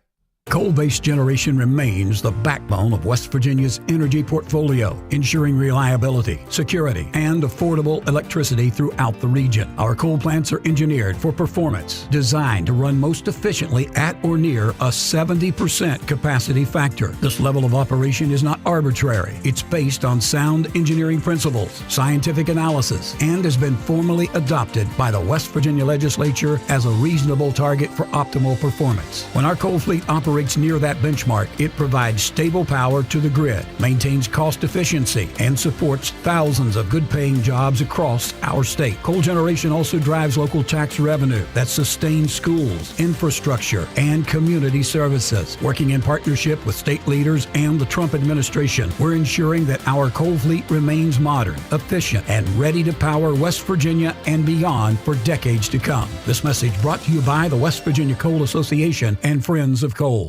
Coal-based generation remains the backbone of West Virginia's energy portfolio, ensuring reliability, security, and affordable electricity throughout the region. Our coal plants are engineered for performance, designed to run most efficiently at or near a 70% capacity factor. This level of operation is not arbitrary. It's based on sound engineering principles, scientific analysis, and has been formally adopted by the West Virginia Legislature as a reasonable target for optimal performance. When our coal fleet operates near that benchmark, it provides stable power to the grid, maintains cost efficiency, and supports thousands of good-paying jobs across our state. Coal generation also drives local tax revenue that sustains schools, infrastructure, and community services. Working in partnership with state leaders and the Trump administration, we're ensuring that our coal fleet remains modern, efficient, and ready to power West Virginia and beyond for decades to come. This message brought to you by the West Virginia Coal Association and Friends of Coal.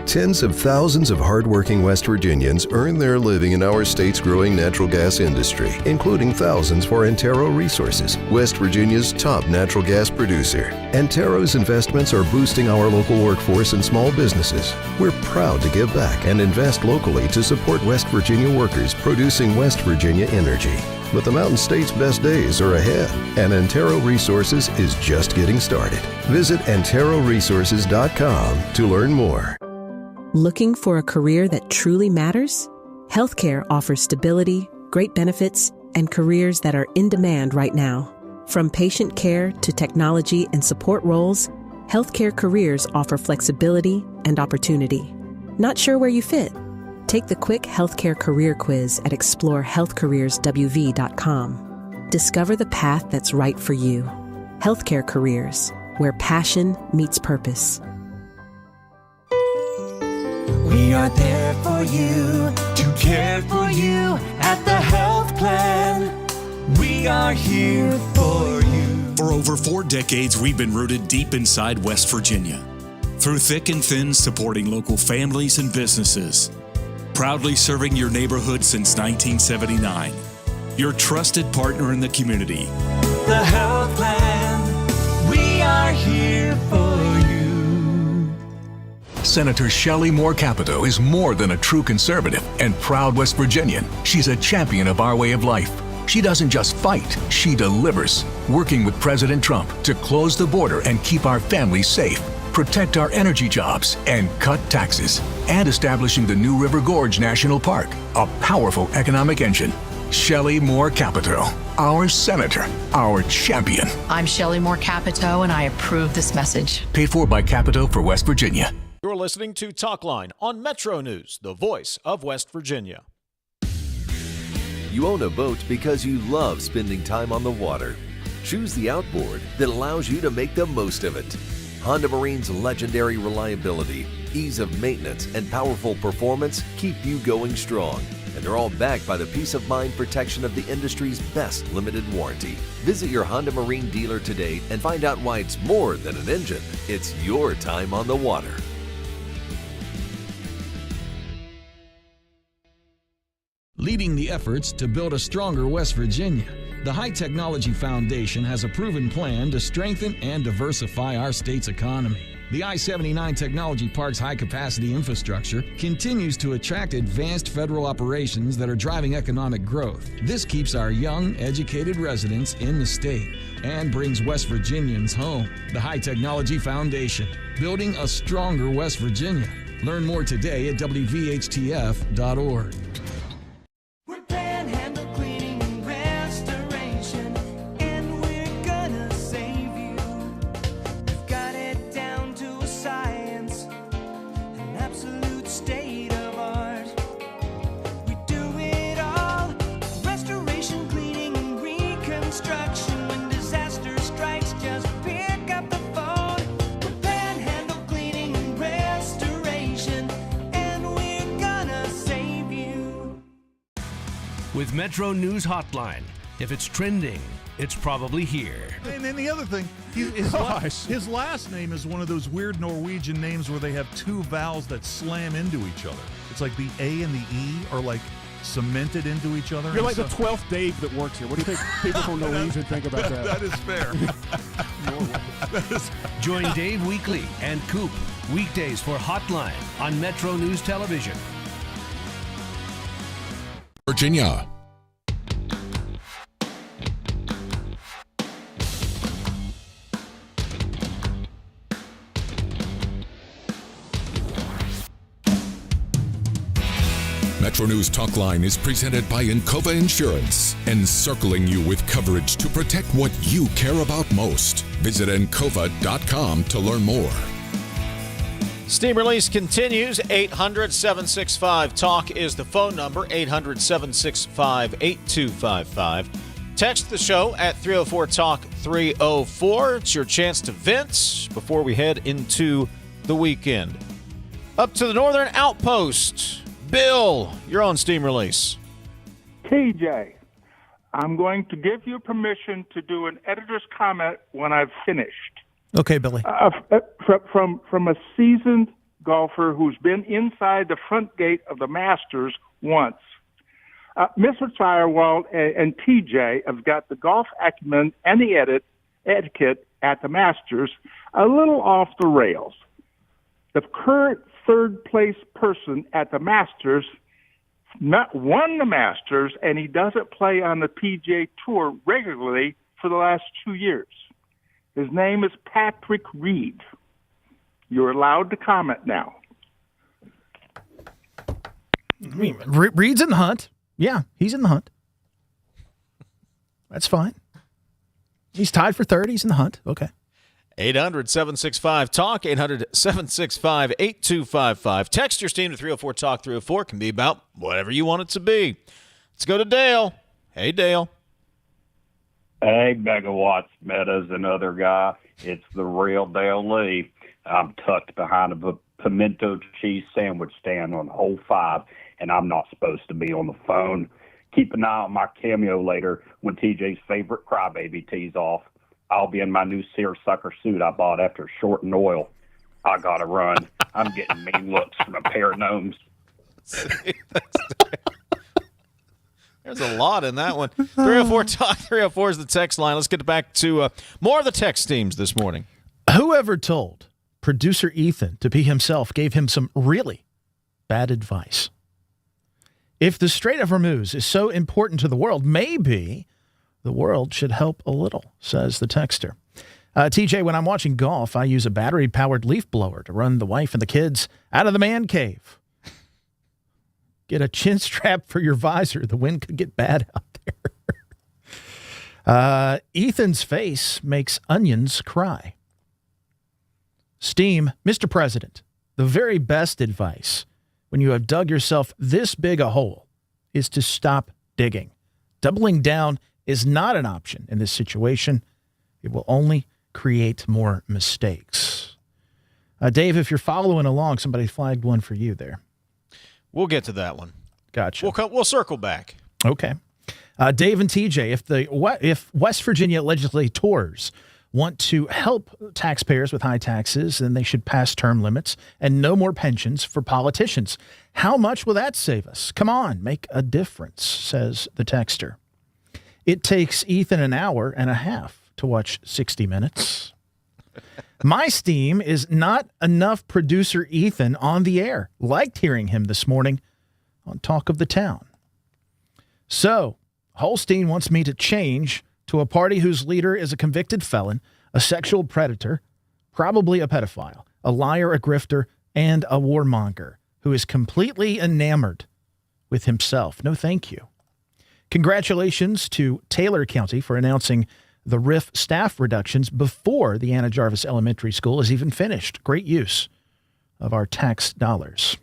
Tens of thousands of hardworking West Virginians earn their living in our state's growing natural gas industry, including thousands for Antero Resources, West Virginia's top natural gas producer. Antero's investments are boosting our local workforce and small businesses. We're proud to give back and invest locally to support West Virginia workers producing West Virginia energy. But the Mountain State's best days are ahead, and Antero Resources is just getting started. Visit AnteroResources.com to learn more. Looking for a career that truly matters? Healthcare offers stability, great benefits, and careers that are in demand right now. From patient care to technology and support roles, healthcare careers offer flexibility and opportunity. Not sure where you fit? Take the quick healthcare career quiz at explorehealthcareerswv.com. Discover the path that's right for you. Healthcare careers, where passion meets purpose. We are there for you, to care for you at the health plan. We are here for you. For over 4 decades, we've been rooted deep inside West Virginia. Through thick and thin, supporting local families and businesses. Proudly serving your neighborhood since 1979. Your trusted partner in the community. The health plan. We are here for you. Senator Shelley Moore Capito is more than a true conservative and proud West Virginian. She's a champion of our way of life. She doesn't just fight, she delivers. Working with President Trump to close the border and keep our families safe, protect our energy jobs, and cut taxes. And establishing the New River Gorge National Park, a powerful economic engine. Shelley Moore Capito, our senator, our champion. I'm Shelley Moore Capito, and I approve this message. Paid for by Capito for West Virginia. You're listening to Talkline on Metro News, the voice of West Virginia. You own a boat because you love spending time on the water. Choose the outboard that allows you to make the most of it. Honda Marine's legendary reliability, ease of maintenance, and powerful performance keep you going strong. And they're all backed by the peace of mind protection of the industry's best limited warranty. Visit your Honda Marine dealer today and find out why it's more than an engine. It's your time on the water. Leading the efforts to build a stronger West Virginia, the High Technology Foundation has a proven plan to strengthen and diversify our state's economy. The I-79 Technology Park's high-capacity infrastructure continues to attract advanced federal operations that are driving economic growth. This keeps our young, educated residents in the state and brings West Virginians home. The High Technology Foundation, building a stronger West Virginia. Learn more today at WVHTF.org. with Metro News Hotline. If it's trending, it's probably here. And then the other thing, his last name is one of those weird Norwegian names where they have two vowels that slam into each other. It's like the A and the E are like cemented into each other. You're like the 12th Dave that works here. What do you think people from Norwegian think about that? That is fair. Join Dave Weekly and Coop weekdays for Hotline on Metro News Television. Virginia. MetroNews Talkline is presented by Encova Insurance, encircling you with coverage to protect what you care about most. Visit Encova.com to learn more. Steam release continues. 800-765-TALK is the phone number. 800-765-8255. Text the show at 304-TALK-304. It's your chance to vent before we head into the weekend. Up to the Northern Outpost. Bill, you're on Steam release. TJ, I'm going to give you permission to do an editor's comment when I've finished. Okay, Billy. From a seasoned golfer who's been inside the front gate of the Masters once. Mr. Stirewalt and TJ have got the golf acumen and the etiquette at the Masters a little off the rails. The current third-place person at the Masters not won the Masters, and he doesn't play on the PGA Tour regularly for the last 2 years. His name is Patrick Reed. You're allowed to comment now. Reed's in the hunt. Yeah, he's in the hunt. That's fine. He's tied for third. He's in the hunt. Okay. 800-765-TALK, 800-765-8255. Text your Steam to 304-TALK-304. Can be about whatever you want it to be. Let's go to Dale. Hey, Dale. Hey, Megawatts, Metas, and other guy. It's the real Dale Lee. I'm tucked behind a pimento cheese sandwich stand on hole 5, and I'm not supposed to be on the phone. Keep an eye on my cameo later when TJ's favorite crybaby tees off. I'll be in my new seersucker suit I bought after Short and Oil. I gotta run. I'm getting mean looks from a pair of gnomes. There's a lot in that one. 304-TALK, 304 is the text line. Let's get back to more of the text teams this morning. Whoever told producer Ethan to be himself gave him some really bad advice. If the Strait of Hormuz is so important to the world, maybe the world should help a little, says the texter. TJ, when I'm watching golf, I use a battery-powered leaf blower to run the wife and the kids out of the man cave. Get a chin strap for your visor. The wind could get bad out there. Ethan's face makes onions cry. Steam, Mr. President, the very best advice when you have dug yourself this big a hole is to stop digging. Doubling down is not an option in this situation. It will only create more mistakes. Dave, if you're following along, somebody flagged one for you there. We'll get to that one. Gotcha. We'll circle back. Okay. Dave and TJ, if West Virginia legislators want to help taxpayers with high taxes, then they should pass term limits and no more pensions for politicians. How much will that save us? Come on, make a difference, says the texter. It takes Ethan an hour and a half to watch 60 Minutes. My Steam is not enough producer Ethan on the air. Liked hearing him this morning on Talk of the Town. So, Holstein wants me to change to a party whose leader is a convicted felon, a sexual predator, probably a pedophile, a liar, a grifter, and a warmonger who is completely enamored with himself. No, thank you. Congratulations to Taylor County for announcing the RIF staff reductions before the Anna Jarvis Elementary School is even finished. Great use of our tax dollars.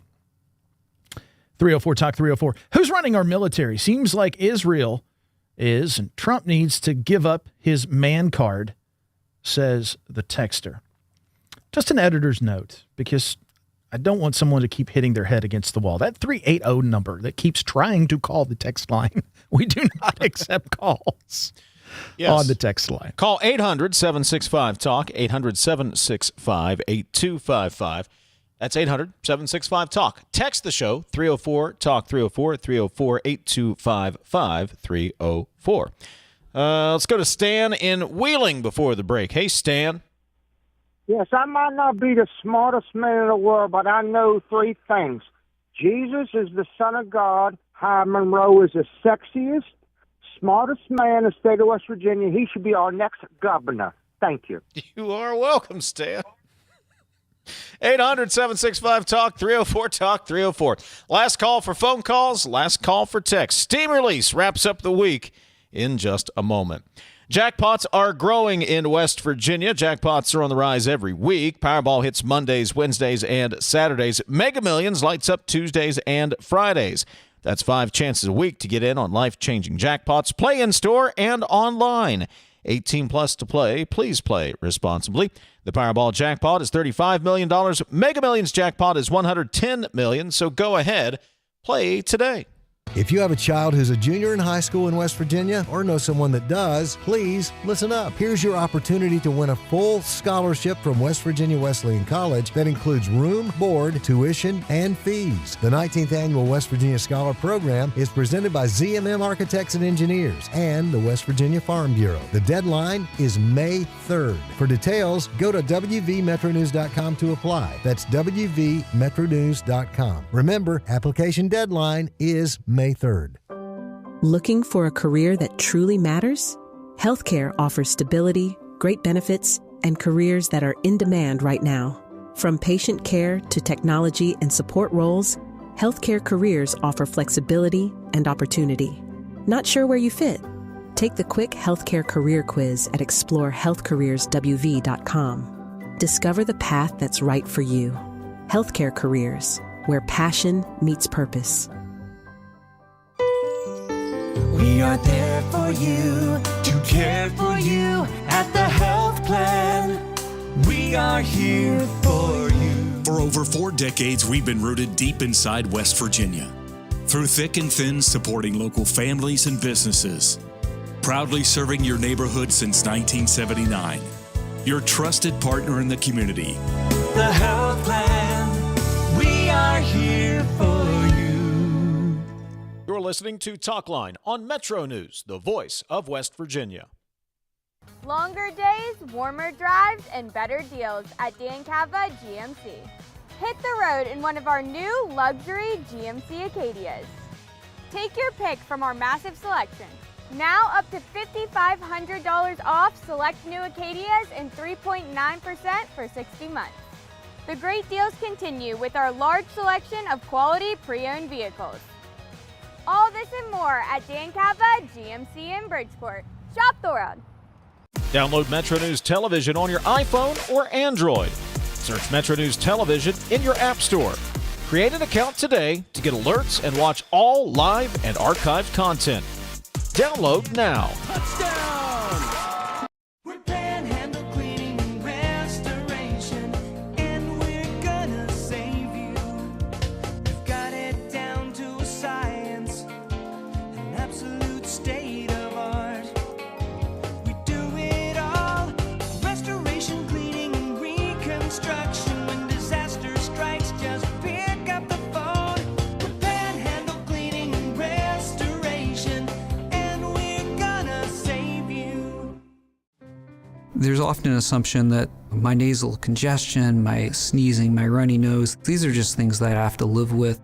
304-TALK 304. Who's running our military? Seems like Israel is, and Trump needs to give up his man card, says the texter. Just an editor's note, because I don't want someone to keep hitting their head against the wall. That 380 number that keeps trying to call the text line, we do not accept calls on the text line. Call 800-765-TALK, 800-765-8255. That's 800-765-TALK. Text the show, 304-TALK, 304-304-8255, 304. Let's go to Stan in Wheeling before the break. Hey, Stan. Yes, I might not be the smartest man in the world, but I know three things. Jesus is the Son of God. Hiram Monroe is the sexiest, smartest man in the state of West Virginia. He should be our next governor. Thank you. You are welcome, Stan. 800-765-TALK, 304-TALK, 304. Last call for phone calls, last call for text. Steam Release wraps up the week in just a moment. Jackpots are growing in West Virginia. Jackpots are on the rise every week. Powerball hits Mondays, Wednesdays, and Saturdays. Mega Millions lights up Tuesdays and Fridays. That's 5 chances a week to get in on life-changing jackpots. Play in-store and online. 18 plus to play. Please play responsibly. The Powerball jackpot is $35 million. Mega Millions jackpot is $110 million. So go ahead, play today. If you have a child who's a junior in high school in West Virginia or know someone that does, please listen up. Here's your opportunity to win a full scholarship from West Virginia Wesleyan College that includes room, board, tuition, and fees. The 19th Annual West Virginia Scholar Program is presented by ZMM Architects and Engineers and the West Virginia Farm Bureau. The deadline is May 3rd. For details, go to wvmetronews.com to apply. That's wvmetronews.com. Remember, application deadline is May 3rd. Looking for a career that truly matters? Healthcare offers stability, great benefits, and careers that are in demand right now. From patient care to technology and support roles, healthcare careers offer flexibility and opportunity. Not sure where you fit? Take the quick healthcare career quiz at explorehealthcareerswv.com. Discover the path that's right for you. Healthcare careers, where passion meets purpose. We are there for you, to care for you at the health plan. We are here for you. For over 4 decades, we've been rooted deep inside West Virginia. Through thick and thin, supporting local families and businesses. Proudly serving your neighborhood since 1979. Your trusted partner in the community. The health plan. We are here for you. You're listening to Talkline on Metro News, the voice of West Virginia. Longer days, warmer drives, and better deals at Dan Cava GMC. Hit the road in one of our new luxury GMC Acadias. Take your pick from our massive selection. Now up to $5,500 off select new Acadias and 3.9% for 60 months. The great deals continue with our large selection of quality pre-owned vehicles. All this and more at Dan Cava GMC in Bridgeport. Shop the world. Download Metro News Television on your iPhone or Android. Search Metro News Television in your app store. Create an account today to get alerts and watch all live and archived content. Download now. Touchdown! We're Panhandle Cleaning and Restoration, and we're gonna save you. We've got it down to a science, an absolute state of art. We do it all, restoration, cleaning, and reconstruction. When disaster strikes, just pick up the phone. We're Panhandle Cleaning and Restoration, and we're gonna save you. There's often an assumption that my nasal congestion, my sneezing, my runny nose, these are just things that I have to live with.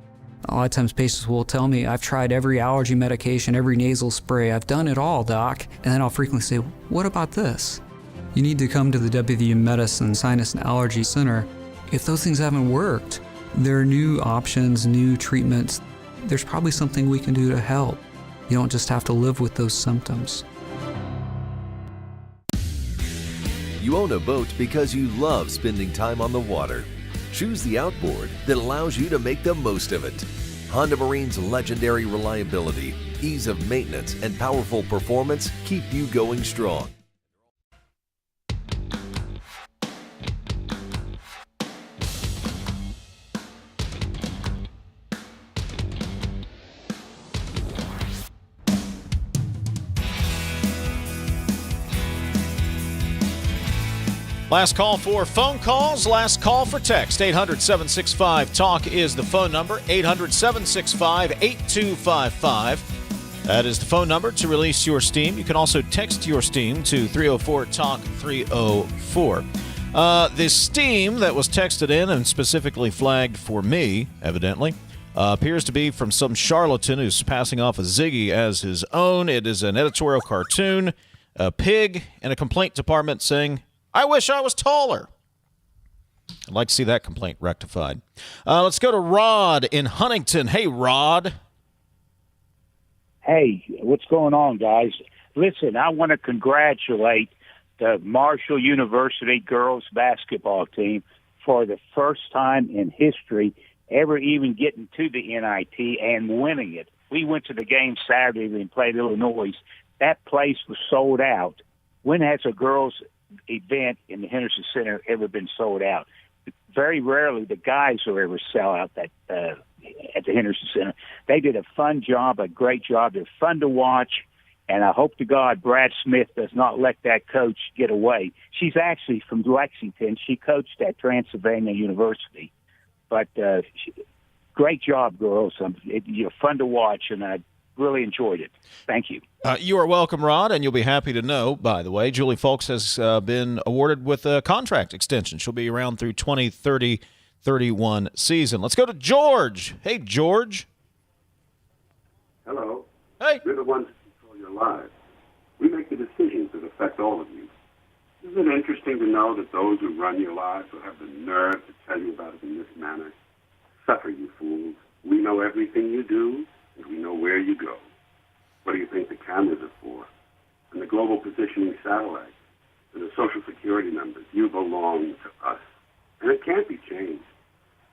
A lot of times patients will tell me, I've tried every allergy medication, every nasal spray, I've done it all, doc. And then I'll frequently say, what about this? You need to come to the WVU Medicine Sinus and Allergy Center. If those things haven't worked, there are new options, new treatments. There's probably something we can do to help. You don't just have to live with those symptoms. You own a boat because you love spending time on the water. Choose the outboard that allows you to make the most of it. Honda Marine's legendary reliability, ease of maintenance, and powerful performance keep you going strong. Last call for phone calls, last call for text. 800-765-TALK is the phone number, 800-765-8255. That is the phone number to release your steam. You can also text your steam to 304-TALK-304. The steam that was texted in and specifically flagged for me, evidently, appears to be from some charlatan who's passing off a Ziggy as his own. It is an editorial cartoon, a pig, and a complaint department saying, "I wish I was taller." I'd like to see that complaint rectified. Let's go to Rod in Huntington. Hey, Rod. Hey, what's going on, guys? Listen, I want to congratulate the Marshall University girls basketball team for the first time in history ever even getting to the NIT and winning it. We went to the game Saturday and played Illinois. That place was sold out. When has a girls' event in the Henderson Center ever been sold out? Very rarely the guys will ever sell out that at the Henderson Center. They did a fun job, a great job. They're fun to watch, and I hope to God Brad Smith does not let that coach get away. She's actually from Lexington. She coached at Transylvania University. But great job, girls. You're fun to watch, and I really enjoyed it. Thank you. You are welcome, Rod, and you'll be happy to know, by the way, Julie Folks has been awarded with a contract extension. She'll be around through 2030-31 season. Let's go to George. Hey, George. Hello. Hey. We're the ones that control your lives. We make the decisions that affect all of you. Isn't it interesting to know that those who run your lives will have the nerve to tell you about it in this manner? Suffer, you fools. We know everything you do, and we know where you go. What do you think the cameras are for? And the global positioning satellites, and the Social Security numbers. You belong to us. And it can't be changed.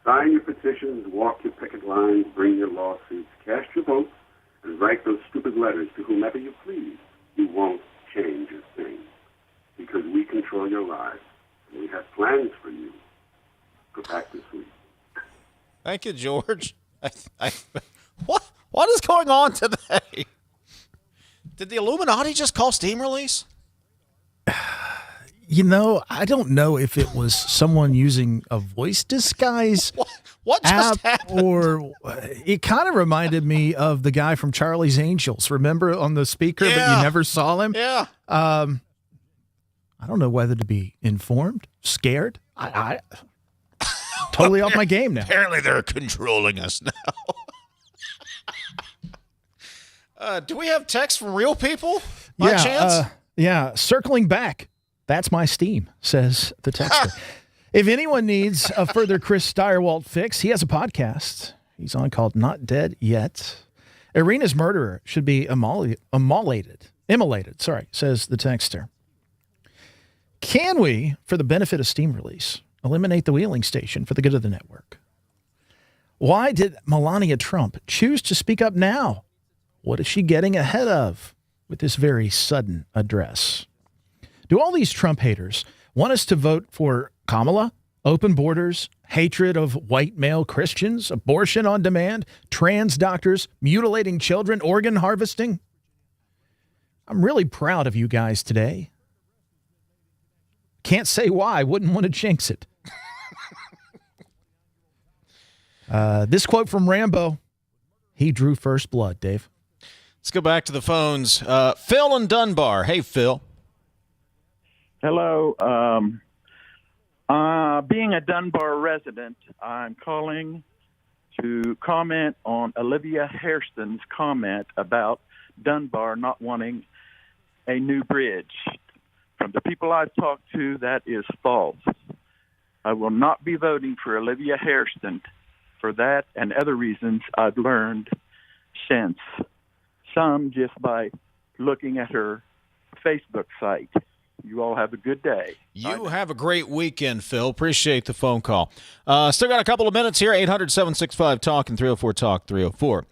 Sign your petitions, walk your picket lines, bring your lawsuits, cast your votes, and write those stupid letters to whomever you please. You won't change a thing. Because we control your lives, and we have plans for you. Go back to sleep. Thank you, George. What is going on today? Did the Illuminati just call steam release? You know, I don't know if it was someone using a voice disguise what just app, happened? or it kind of reminded me of the guy from Charlie's Angels. Remember on the speaker, but you never saw him? Yeah. I don't know whether to be informed, scared. I totally off my game now. Apparently they're controlling us now. Do we have text from real people by chance? Yeah, circling back. That's my steam, says the texter. If anyone needs a further Chris Stirewalt fix, he has a podcast. He's on called Not Dead Yet. Irina's murderer should be immolated, says the texter. Can we, for the benefit of steam release, eliminate the wheeling station for the good of the network? Why did Melania Trump choose to speak up now? What is she getting ahead of with this very sudden address? Do all these Trump haters want us to vote for Kamala, open borders, hatred of white male Christians, abortion on demand, trans doctors, mutilating children, organ harvesting? I'm really proud of you guys today. Can't say why. Wouldn't want to jinx it. This quote from Rambo. He drew first blood, Dave. Let's go back to the phones. Phil in Dunbar. Hey, Phil. Hello. Being a Dunbar resident, I'm calling to comment on Olivia Hairston's comment about Dunbar not wanting a new bridge. From the people I've talked to, that is false. I will not be voting for Olivia Hairston for that and other reasons I've learned since. Some just by looking at her Facebook site. You all have a good day. You have a great weekend, Phil. Appreciate the phone call. Still got a couple of minutes here. 800-765-TALK and 304-TALK-304.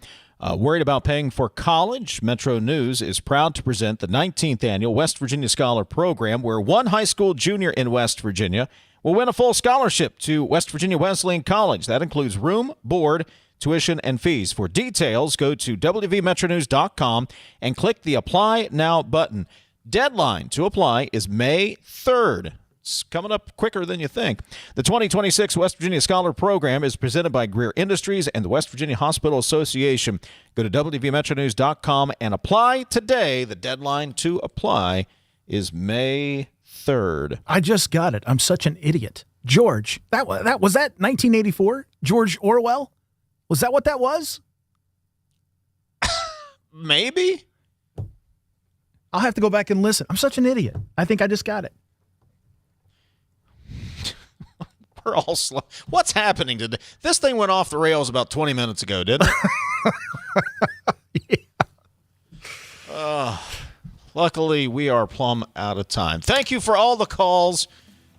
Worried about paying for college? Metro News is proud to present the 19th annual West Virginia Scholar Program, where one high school junior in West Virginia will win a full scholarship to West Virginia Wesleyan College. That includes room, board, tuition, and fees. For details, go to wvmetronews.com and click the Apply Now button. Deadline to apply is May 3rd. It's coming up quicker than you think. The 2026 West Virginia Scholar Program is presented by Greer Industries and the West Virginia Hospital Association. Go to WVMetroNews.com and apply today. The deadline to apply is May 3rd. I just got it. I'm such an idiot. George, that was that 1984? George Orwell? Was that what that was? Maybe. I'll have to go back and listen. I'm such an idiot. I think I just got it. We're all slow. What's happening today? This thing went off the rails about 20 minutes ago, didn't it? Yeah. Luckily, we are plumb out of time. Thank you for all the calls.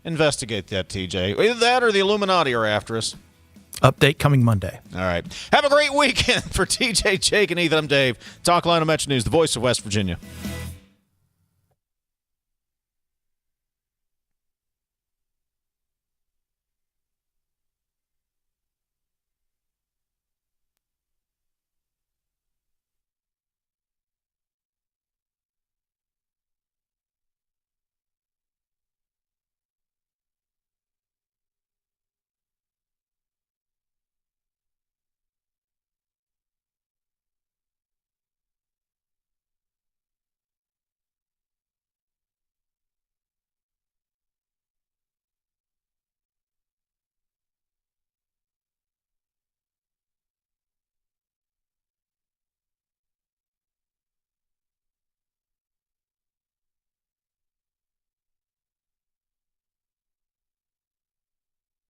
Investigate that, TJ. Either that or the Illuminati are after us. Update coming Monday. All right. Have a great weekend. For TJ, Jake, and Ethan, I'm Dave. Talkline of Metro News, the voice of West Virginia.